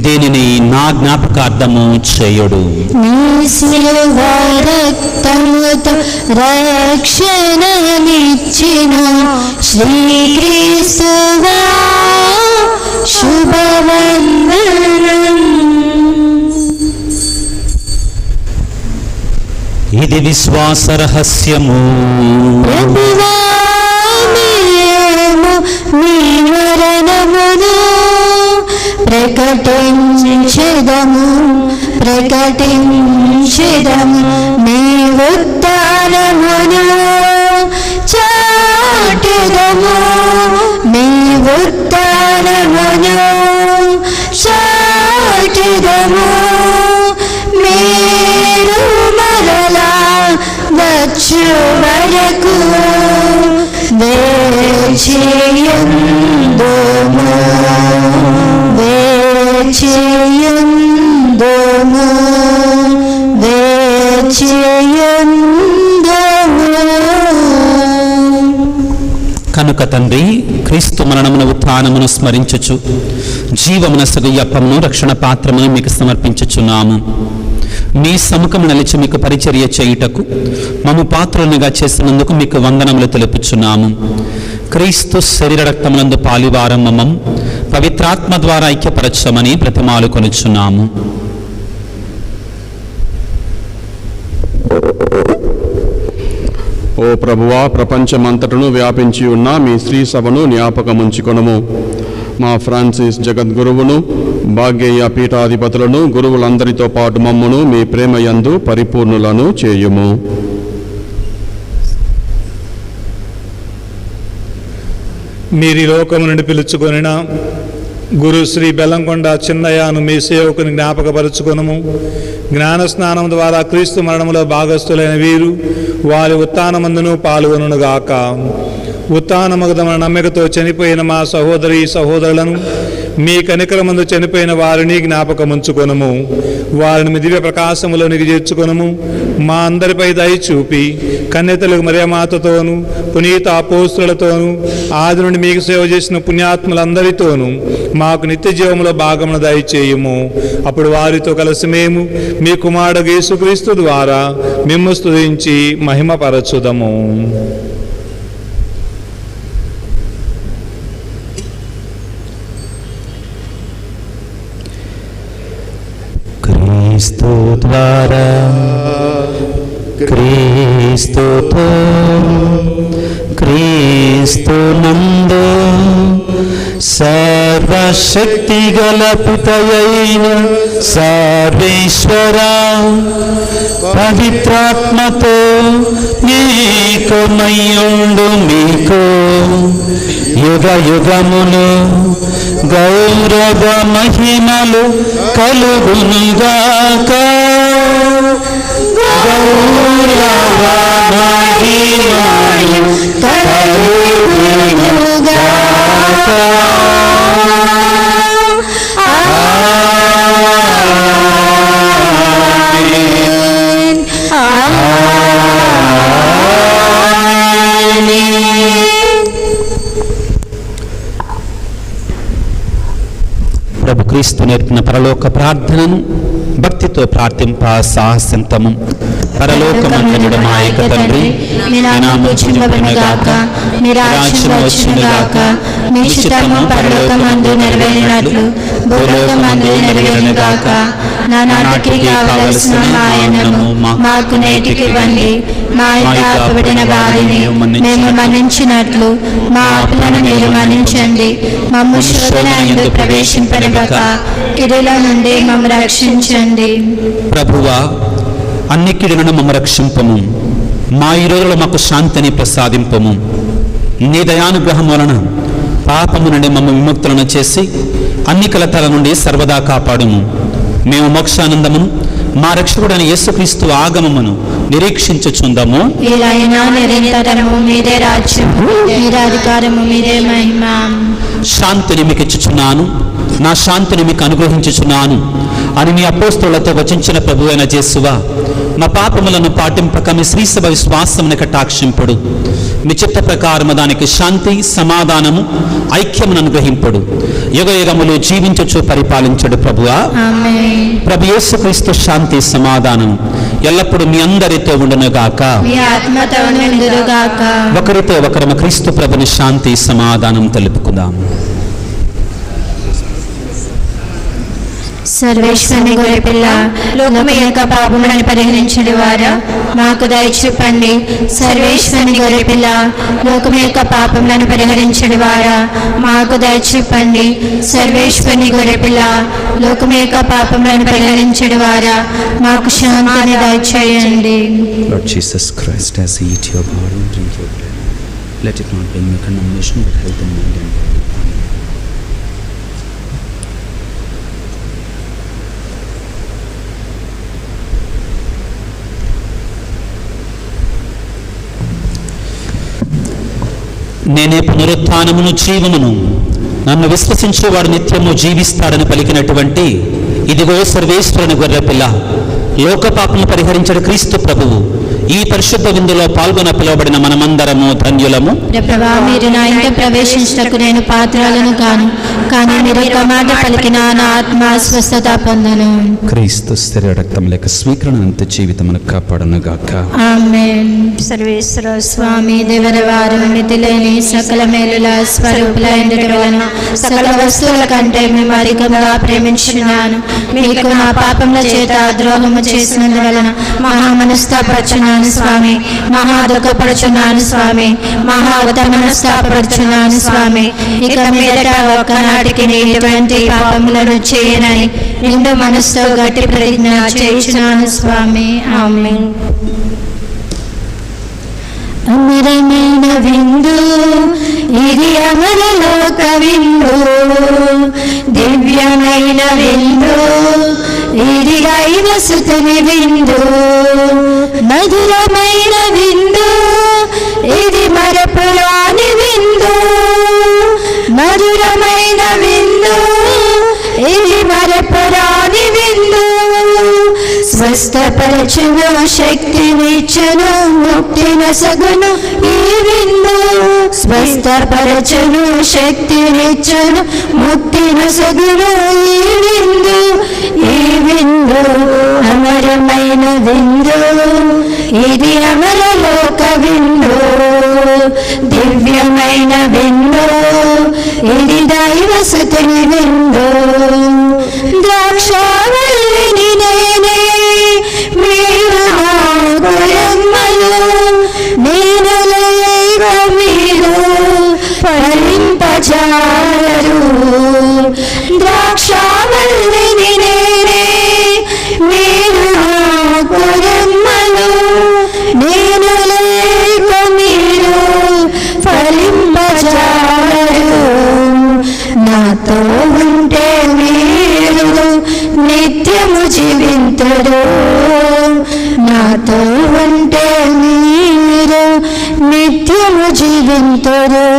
దీనిని నా జ్ఞాపకార్థము చేయుడు. నీ శిలువ రక్తముతో రక్షణనిచ్చిన శ్రీక్రీస్తువా శుభవందనం. ఇది విశ్వాస రహస్యము. ప్రభువా మేము నీ మరణమును ప్రకటించెదము నీ ఉత్థానమును చాటెదము నీ ఉత్థానమును చాటెదము. మీరు మరలా వచ్చు వరకు వేచియుందుము వేచియుందుము వేచియుందుము. కనుక తండ్రి, క్రీస్తు మరణమును ఉత్థానమును స్మరించుచు జీవమునసగు అప్పమును రక్షణ పాత్రమును మీకు సమర్పించుచున్నాము. మీ సముఖము నిలిచి మీకు పరిచర్య చేయుటకు మమ్ము పాత్రులుగా చేసినందుకు మీకు వందనములు తెలుపుచున్నాము. క్రీస్తు శరీర రక్తములందు పాలివారం మమ్మం పవిత్రాత్మ ద్వారా ఐక్యపరచమని ప్రతిమాలు కొనుచున్నాము. ఓ ప్రభువా, ప్రపంచమంతటను వ్యాపించి ఉన్న మీ శ్రీ సభను జ్ఞాపకముంచుకొనుము. మా ఫ్రాన్సిస్ జగద్గురువును, భాగ్యేయ పీఠాధిపతులను, గురువులందరితో పాటు మమ్మును మీ ప్రేమయందు పరిపూర్ణులను చేయుము. మీరి లోకము నుండి పిలుచుకొనిన గురు శ్రీ బెల్లంకొండ చిన్నయ్యను మీ సేవకుని జ్ఞాపకపరుచుకొనుము. జ్ఞానస్నానం ద్వారా క్రీస్తు మరణములో భాగస్థులైన వీరు వారి ఉత్థానమందును పాల్గొనుగాక. ఉత్థానమగుదమైన నమ్మికతో చనిపోయిన మా సహోదరి సహోదరులను మీ కనికరమందు చనిపోయిన వారిని జ్ఞాపకముంచుకొనుము. వారిని మీ దివ్య ప్రకాశములోనికి చేర్చుకొనుము. మా అందరిపై దయ చూపి కన్యతలకు మరియమాతతోను పునీత అపోస్తులతోనూ ఆది నుండి మీకు సేవ చేసిన పుణ్యాత్ములందరితోనూ మాకు నిత్య జీవములో భాగమును దయచేయుము. అప్పుడు వారితో కలిసి మేము మీ కుమారుడు యేసుక్రీస్తు ద్వారా మిమ్ము స్తుతించి మహిమపరచుదము. క్రీస్తు ద్వారా, క్రీస్తుతో, క్రీస్తునందు సర్వశక్తి గల పితయైన సర్వేశ్వర పవిత్రాత్మతో నీకు మయ్యుండు మీకు యుగ యుగములు గౌరవ మహిమలు కలుగునుగాక. గౌరవ మహిమలు కలుగునుగాక. ప్రభు క్రీస్తు నేర్పిన పరలోక ప్రార్థనను భక్తితో ప్రార్థింప సాహసింతము. పరలోకమందుడు మా యొక్క తండ్రి, మీ నామము పూజింపబడునుగాక, మీ రాజ్యం వచ్చునుగాక, మీ చిత్తము పరలోకమందు నెరవేరినట్లు భూలోకమందు నెరవేరునుగాక. నానాటికి కావలసిన ఆయనను మాకు నేటికి ఇవ్వండి. మా యొక్క అప్పబడిన వారిని మేము మన్నించినట్లు మా అప్పులను మీరు మన్నించండి. మమ్ము శోధన యందు ప్రవేశింపనివ్వక కీడుల నుండి మమ్ము రక్షించండి. ప్రభువా, అన్ని కీడులను మమ్ము రక్షింపము. మా ఈ రోజులో మాకు శాంతిని ప్రసాదింపము. నీ దయానుగ్రహం వలన పాపము నుండి మమ్మ విముక్తులను చేసి అన్ని కలతల నుండి సర్వదా కాపాడుము. మేము మోక్షానందమును మా రక్షకుడైన యేసుక్రీస్తు ఆగమమును నిరీక్షించుచుందము. నిరంతరము మీదే రాజ్యం, మీదే అధికారము, మీదే మహిమ. శాంతిని మీకు ఇచ్చుచున్నాను, నా శాంతిని మీకు అనుగ్రహించుచున్నాను అని మీ అపోస్తలులతో వచించిన ప్రభువైన యేసువా, మా పాపములను పాటింపక మీ శ్రీసభ విశ్వాసమును కటాక్షింపుడు. మీ చిత్త ప్రకారము దానికి శాంతి, సమాధానము, ఐక్యమును అనుగ్రహింపుడు. యుగ యుగములు జీవించుచు పరిపాలించడు ప్రభువా. ఆమేన్. ప్రభు యేసుక్రీస్తు శాంతి, సమాధానం ఎల్లప్పుడూ మీ అందరితో ఉండునుగాక. మీ ఆత్మతో ఉండునుగాక. ఒకరితో ఒకరము క్రీస్తు ప్రభుని శాంతి, సమాధానం తెలుపుకుందాం. సర్వేశ్వరుని గొర్రెపిల్ల, లోకము యొక్క పాపములను పరిహరించడి వారా, మాకు దయ చూపండి. సర్వేశ్వరుని గొర్రెపిల్ల, లోకము యొక్క పాపములను పరిహరించడి వారా, మాకు దయ చూపండి. సర్వేశ్వరుని గొర్రెపిల్ల, లోకము యొక్క పాపములను పరిహరించడి వారా, మాకు శాంతిని దయచేయండి. Lord Jesus Christ, as I eat your body and drink your blood, let it not bring me condemnation, but health and mind and body. నేనే పునరుత్థానమును, జీవమును, నన్ను విశ్వసించేవాడు నిత్యము జీవిస్తాడని పలికినటువంటి ఇదిగో సర్వేశ్వరుని గొర్రెపిల్ల, లోక పాపమును పరిహరించడు క్రీస్తు ప్రభువు ఈ పరిశుద్ధ విందులో పాల్గొన పిలువబడిన మనమందరము ధన్యులము. ప్రభువా, మీరు నా ఇంట ప్రవేశించటకు నేను పాత్రలను కాను, కానీ మీరు ఒక మాట పలికిన నా ఆత్మ స్వస్థత పొందును. క్రీస్తు శరీర రక్తం లేక స్వీకరణంత జీవితమును కాపాడనుగాక. ఆమేన్. సర్వేశ్వర స్వామి దేవరవారు మితిలేని సకల మేలుల స్వరూపులైన వలన సకల వస్తువుల కంటే మేము అధికంగా ప్రేమించున్నాను. మీకు నా పాపముల చేత ద్రోహము చేసినందువలన మహా మనస్తాపరచున్నాను స్వామి, మహా దుఃఖపడుచున్నాను స్వామి, మహా మనస్తాపడుచున్నాను స్వామి. ఇక మీదట ఒకనాటికి ఇటువంటి పాపములను చేయనని నిండు మనసుతో గట్టి ప్రతిజ్ఞ చేయుచున్నాను స్వామి. ఆమేన్. అమరమైన విందు ఇది, అమరలోక విందు, దివ్యమైన విందు ఇది, దైవసుతుని విందు, మధురమైన విందు ఇది, మరపురాని విందు, మధురమైన విందు ఇది, మరపురాని విందు, స్వస్థపరచును, శక్తినిచ్చును, ముక్తినొసగును ఈ విందు, స్వస్థపరచును, శక్తినిచ్చును, ముక్తినొసగును ఈ విందు, ఈ విందు అమరమైన విందు ఇది, అమరలోక విందు, దివ్యమైన విందు ఇది, దైవసుతుని విందు, ద్రాక్షావల్లిని నేనే, మీరు నా కొమ్మలు, నేను లేక మీరు ఫలింపజాలరు. ద్రాక్షావల్లిని నేనే, మీరు నా కొమ్మలు, నేను లేక మీరు ఫలింపజాలరు. నాతో ఉంటే మీరు నిత్యము జీవింతురు, నాతో ఉంటే మీరు నిత్యము జీవింతురు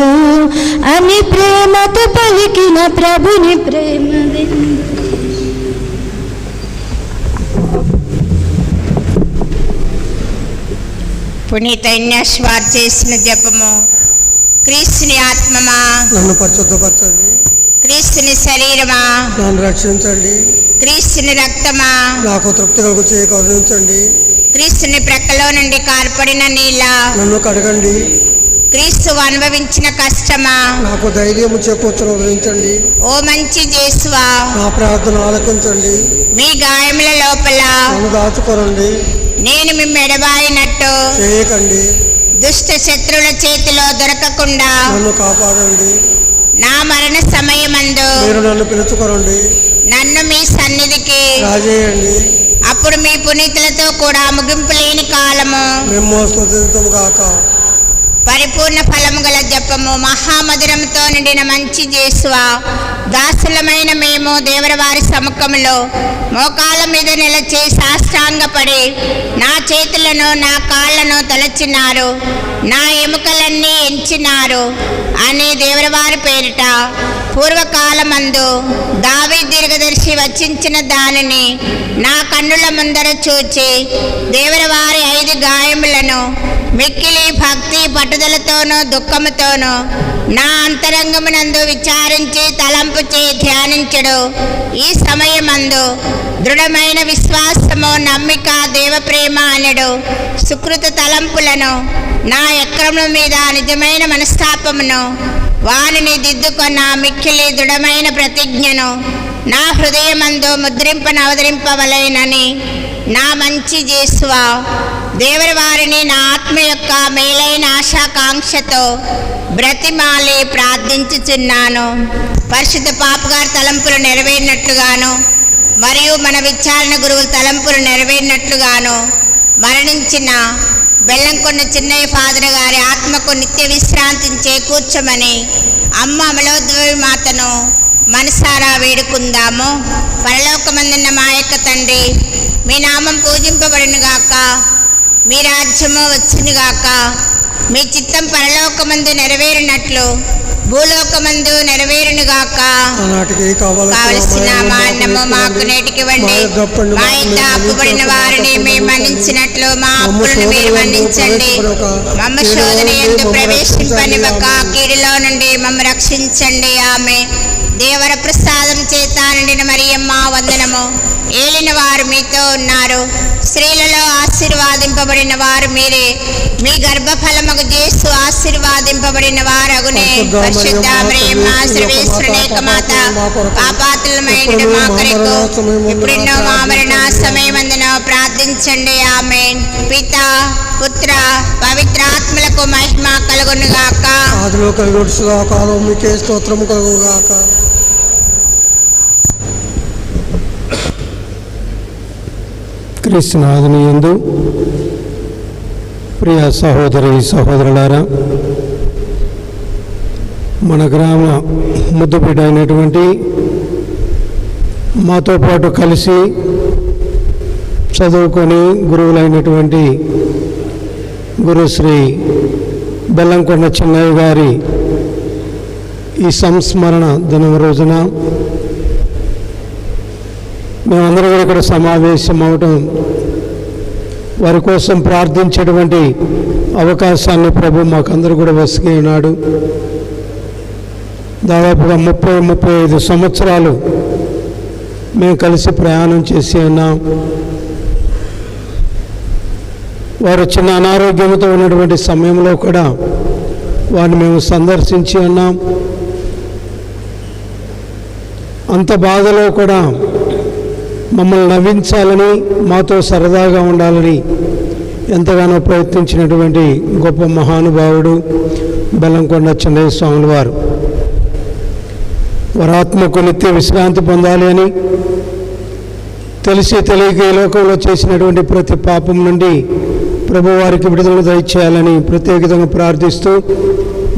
అని ప్రేమతో పలికిన ప్రభుని ప్రేమ విందు. పునీత ఇన్యాశ్వార్ చేసిన జపము. క్రీస్తుని ఆత్మమా నన్ను పరిశుద్ధపరచండి, క్రీస్తుని శరీరమా నన్ను రక్షించండి, క్రీస్తుని రక్తమా నాకు తృప్తి కలుగు చేయ కరుణించండి, క్రీస్తుని ప్రక్కలో నుండి కార్పడిన నీళ్ళ నన్ను కడగండి, క్రీస్తు అనుభవించిన కష్టమా నాకు ధైర్యము చేకూర్చను వదిలించండి, ఓ మంచి యేసువా నా ప్రార్థన ఆలకించండి, మీ గాయముల లోపల నన్ను దాచుకోనండి, నేను మిమ్మ ఎడబాయినట్టు చేయకండి, దుష్ట శత్రువుల చేతిలో దొరకకుండా నన్ను కాపాడండి, నా మరణ సమయమందు మీరు నన్ను పిలుచుకోనండి, నన్ను మీ సన్నిధికి రాజేయండి, అప్పుడు మీ పునీతులతో కూడా ముగింపు లేని కాలము మేము స్తుతింతుము గాక. పరిపూర్ణ ఫలము గల జపము. మహామధురముతో నిండిన మంచి యేసువా, దాసులమైన మేము దేవరవారి సముఖములో మోకాళ్ళ మీద నిలచి సాష్టాంగపడి నా చేతులను నా కాళ్ళను తొలచినారు, నా ఎముకలన్నీ ఎంచినారు అని దేవరవారి పేరిట పూర్వకాలమందు దావీదు దీర్ఘదర్శి వచించిన దానిని నా కన్నుల ముందర చూచి దేవరవారి 5 గాయములను మిక్కిలి భక్తి పట్టుదలతోనూ దుఃఖముతోనూ నా అంతరంగమునందు విచారించి తలంపుచే ధ్యానించడు. ఈ సమయమందు దృఢమైన విశ్వాసము, నమ్మిక, దేవప్రేమ అనడు సుకృత తలంపులను, నా ఎక్రముల మీద నిజమైన మనస్తాపమును, వానిని దిద్దుకొన్న మిక్కిలి దృఢమైన ప్రతిజ్ఞను నా హృదయమందు అవతరింపవలెనని నా మంచి యేసువా, దేవుని వారిని నా ఆత్మ యొక్క మేలైన ఆశాకాంక్షతో బ్రతిమాలి ప్రార్థించుచున్నాను. పరిశుద్ధ పాపగారి తలంపులు నెరవేరినట్లుగాను మరియు మన విచారణ గురువుల తలంపులు నెరవేరినట్లుగాను మరణించిన బెల్లంకొండ చిన్నయ్య ఫాదర్ గారి ఆత్మకు నిత్య విశ్రాంతిని చేకూర్చమని అమ్మ అమలోద్భవి మాతను మనసారా వేడుకుందాము. పరలోకమందున్న మా యొక్క తండ్రి, మీ నామం పూజింపబడునుగాక, మీ రాజ్యము వచ్చునుగాక, మీ చిత్తం పరలోకమందు నెరవేరినట్లు భూలోకమందు నెరవేరునుగాక. ఆనాటికి కావలసిన మా అన్నము మాకు నేటికివ్వండి. మా యొక్క అప్పుబడిన వారిని మేము మన్నించినట్లు మా అప్పులను మీరు మన్నించండి. మమ్మ శోధన యందు ప్రవేశింపనివ్వక కీడులో నుండి మమ్మ రక్షించండి. ఆమె దేవర ప్రసాదం చేత నిండిన మరియమ్మ వందనము. ఏలిన వారు మీతో ఉన్నారు, స్త్రీలలో ఆశీర్వాదింపబడిన వారు మీరే, మీ గర్భఫలముకు యేసు ఆశీర్వాదింపబడిన వారగునే. పరిశుద్ధ మరియమ్మ సర్వేశ్వరుని యొక్క మాత, పాపాత్ములమైన మా కొరకు ఇప్పుడున్నో మా మరణ సమయమందున ప్రార్థించండి. ఆమేన్. పిత, పుత్ర, పవిత్రాత్మలకు మహిమ కలుగునుగాక. ఆదిలో కలిగొడుచుగా కాలం మీకే స్తోత్రము కలుగుగాక. క్రీస్తునాథుని యందు ప్రియ సహోదరి సహోదరులారా, మన గ్రామ ముద్దుబిడ్డ అయినటువంటి మాతో పాటు కలిసి చదువుకొని గురువులైనటువంటి గురుశ్రీ బెల్లంకొండ చిన్నయ్య గారి ఈ సంస్మరణ దినం రోజున మేమందరం కూడా ఇక్కడ సమావేశం అవటం, వారి కోసం ప్రార్థించేటువంటి అవకాశాన్ని ప్రభు మాకందరూ కూడా వసిగి ఉన్నాడు. దాదాపుగా 30-35 సంవత్సరాలు మేము కలిసి ప్రయాణం చేసి ఉన్నాం. వారు చిన్న అనారోగ్యంతో ఉన్నటువంటి సమయంలో కూడా వారిని మేము సందర్శించి ఉన్నాం. అంత బాధలో కూడా మమ్మల్ని నవ్వించాలని, మాతో సరదాగా ఉండాలని ఎంతగానో ప్రయత్నించినటువంటి గొప్ప మహానుభావుడు బెల్లంకొండ చిన్నయ్య స్వాముల వారు. వారి ఆత్మకు నిత్య విశ్రాంతి పొందాలి అని, తెలిసి తెలియక ఈ లోకంలో చేసినటువంటి ప్రతి పాపం నుండి ప్రభు వారికి విడుదల దయచేయాలని ప్రత్యేకంగా ప్రార్థిస్తూ,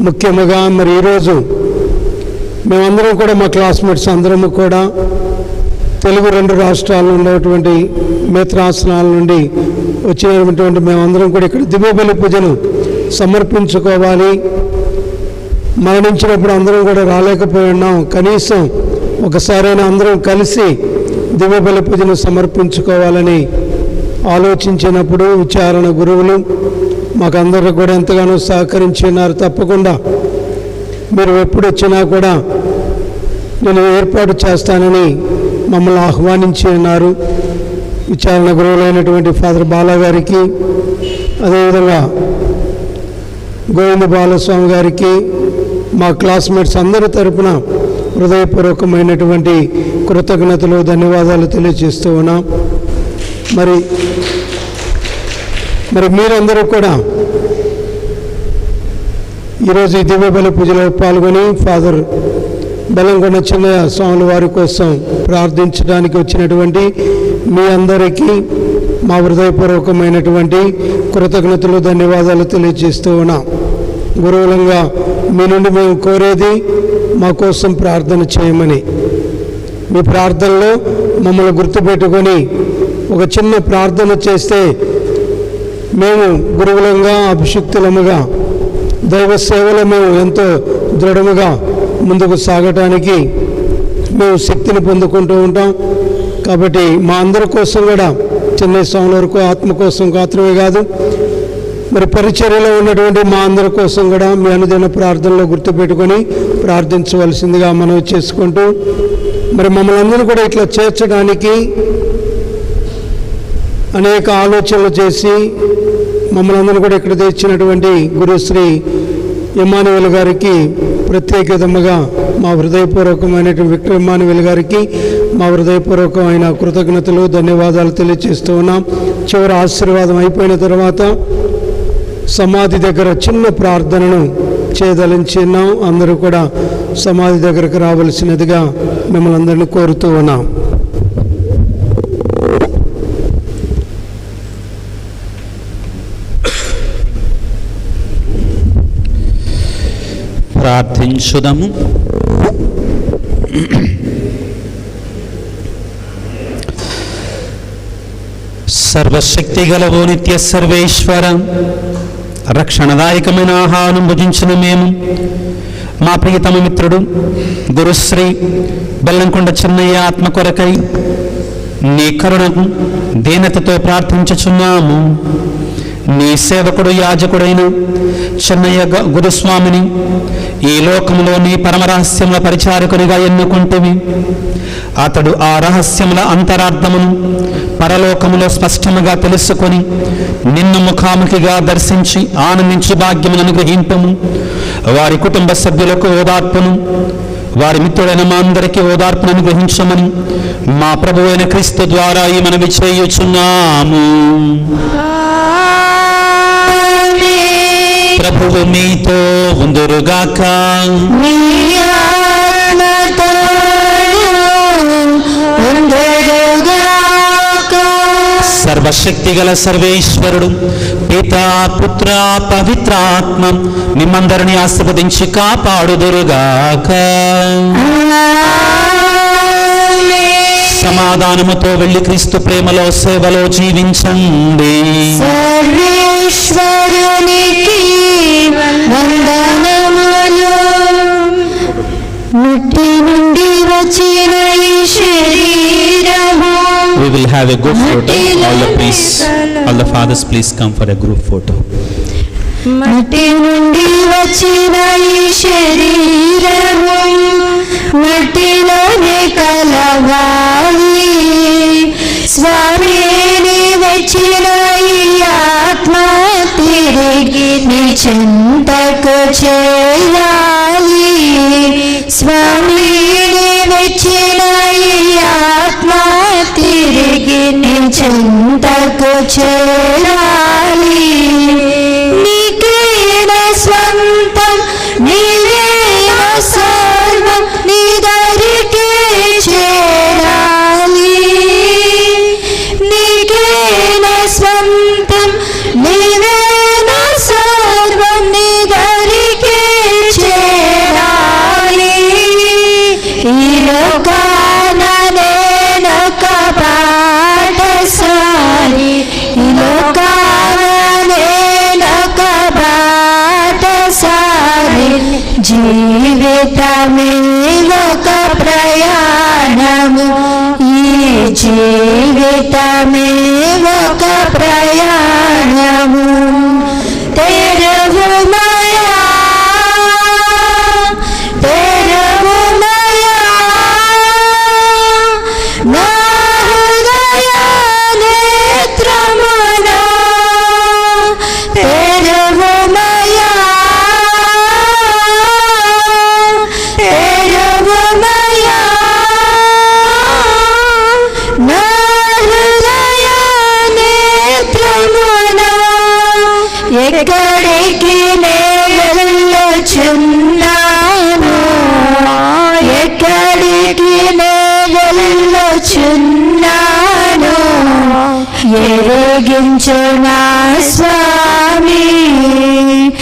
ముఖ్యంగా మరి ఈరోజు మేమందరం కూడా మా క్లాస్మేట్స్ అందరము కూడా తెలుగు 2 రాష్ట్రాల్లో ఉండేటువంటి మేత్రాసనాల నుండి వచ్చినటువంటి మేమందరం కూడా ఇక్కడ దివ్యబలి పూజను సమర్పించుకోవాలి. మరణించినప్పుడు అందరం కూడా రాలేకపోయి ఉన్నాం. కనీసం ఒకసారైనా అందరం కలిసి దివ్యబలి పూజను సమర్పించుకోవాలని ఆలోచించినప్పుడు విచారణ గురువులు మాకందరూ కూడా ఎంతగానో సహకరించి ఉన్నారు. తప్పకుండా మీరు ఎప్పుడు వచ్చినా కూడా నేను ఏర్పాటు చేస్తానని మమ్మల్ని ఆహ్వానించి ఉన్నారు. విచారణ గురువులైనటువంటి ఫాదర్ బాలా గారికి, అదేవిధంగా గోవింద బాలస్వామి గారికి, మా క్లాస్మేట్స్ అందరి తరపున హృదయపూర్వకమైనటువంటి కృతజ్ఞతలు, ధన్యవాదాలు తెలియజేస్తూ ఉన్నాం. మరి మీరందరూ కూడా ఈరోజు ఈ దివ్య బలి పూజలో పాల్గొని ఫాదర్ బెల్లంకొండ చిన్నయ్య స్వాముల వారి కోసం ప్రార్థించడానికి వచ్చినటువంటి మీ అందరికీ మా హృదయపూర్వకమైనటువంటి కృతజ్ఞతలు, ధన్యవాదాలు తెలియజేస్తూ ఉన్నాం. గురువులంగా మీ నుండి మేము కోరేది మా కోసం ప్రార్థన చేయమని. మీ ప్రార్థనలో మమ్మల్ని గుర్తుపెట్టుకొని ఒక చిన్న ప్రార్థన చేస్తే మేము గురువులంగా, అభిషిక్తులముగా, దైవ సేవలో మేము ఎంతో దృఢముగా ముందుకు సాగటానికి మేము శక్తిని పొందుకుంటూ ఉంటాం. కాబట్టి మా అందరి కోసం కూడా చిన్నయ్య స్వాముల వరకు ఆత్మ కోసం మాత్రమే కాదు, మరి పరిచర్యలో ఉన్నటువంటి మా అందరి కోసం కూడా మీ అనుదిన ప్రార్థనలో గుర్తుపెట్టుకొని ప్రార్థించవలసిందిగా మనవి చేసుకుంటూ, మరి మమ్మల్ని అందరూ కూడా ఇట్లా చేర్చడానికి అనేక ఆలోచనలు చేసి మమ్మల్ని అందరూ కూడా ఇక్కడ తెచ్చినటువంటి గురుశ్రీ ఇమ్మానువేల్ గారికి ప్రత్యేకతముగా మా హృదయపూర్వకమైనటువంటి విక్టర్ ఇమ్మానువేల్ గారికి మా హృదయపూర్వకమైన కృతజ్ఞతలు, ధన్యవాదాలు తెలియజేస్తూ ఉన్నాం. చివరి ఆశీర్వాదం అయిపోయిన తర్వాత సమాధి దగ్గర చిన్న ప్రార్థనను చేయదలించున్నాం. అందరూ కూడా సమాధి దగ్గరకు రావలసినదిగా మిమ్మల్ని అందరినీ కోరుతూ ఉన్నాం. ప్రార్థించుదము. సర్వశక్తి గలవో నిత్య సర్వేశ్వర, రక్షణదాయకమైన ఆహారం భుజించిన మేము మా ప్రియతమ మిత్రుడు గురుశ్రీ బెల్లంకొండ చిన్నయ్య ఆత్మ కొరకై నీ కరుణకు దీనతతో ప్రార్థించుచున్నాము. నీ సేవకుడు యాజకుడైన చిన్నయ్య గురుస్వామిని ఈ లోకంలో నీ పరమరహస్యముల పరిచారకునిగా ఎన్నుకుంటేవి. అతడు ఆ రహస్యముల అంతరార్థమును పరలోకములో స్పష్టముగా తెలుసుకొని నిన్ను ముఖాముఖిగా దర్శించి ఆనందించు భాగ్యమును అనుగ్రహింపము. వారి కుటుంబ సభ్యులకు ఓదార్పును, వారి మిత్రుడైన మా అందరికీ ఓదార్పును అనుగ్రహించమని మా ప్రభువైన క్రీస్తు ద్వారా ఈ మనవి చేయుచున్నాము. ప్రభువు మీతో ఉందురుగాక. సర్వశక్తి గల సర్వేశ్వరుడు పితా పుత్ర పవిత్రాత్మ మిమ్మందరిని ఆశీర్వదించి కాపాడుదురుగాక. సమాధానముతో వెళ్ళి క్రీస్తు ప్రేమలో సేవలో జీవించండి. సర్వేశ్వరునికి వందనములు. మట్టి నుండి వచ్చిన ఈ శరీరము. We will have a group photo. All the fathers please come for a group photo. మట్టి నుండి వచ్చిన ఈ శరీరము మట్టిలోనే కలవాలి. స్వామిని వచ్చిన ఈ ఆత్మ తిరిగి నీ చెంతకు చేయాలి. స్వామిని వచ్చిన ఈ ఆత్మ తిరిగి నీ చెంతకు చేయాలి. నీకేన స్వంతం నీవేన సర్వం నీ దరికి చేరాలి. నీకేన స్వంతం నీవేన సర్వం నీ దరికి చేరాలి. ఈ లోకాన నేనొక బాటసారి, ఈ లోకాన నేనొక బాటసారి. జీవితమే ఒక ప్రయాణము, ఈ జీవితమే ఒక ప్రయాణము. తెరవుమయా తెరవుమయా నా హృదయ నేత్రమునా. తెరవుమయా తెరవుమయా నా హృదయ నేత్రమునా. ఎక్కడికి నే వెళ్ళుచున్నాను, ఎక్కడికి నే వెళ్ళుచున్నాను. ఎరిగించు నా స్వామి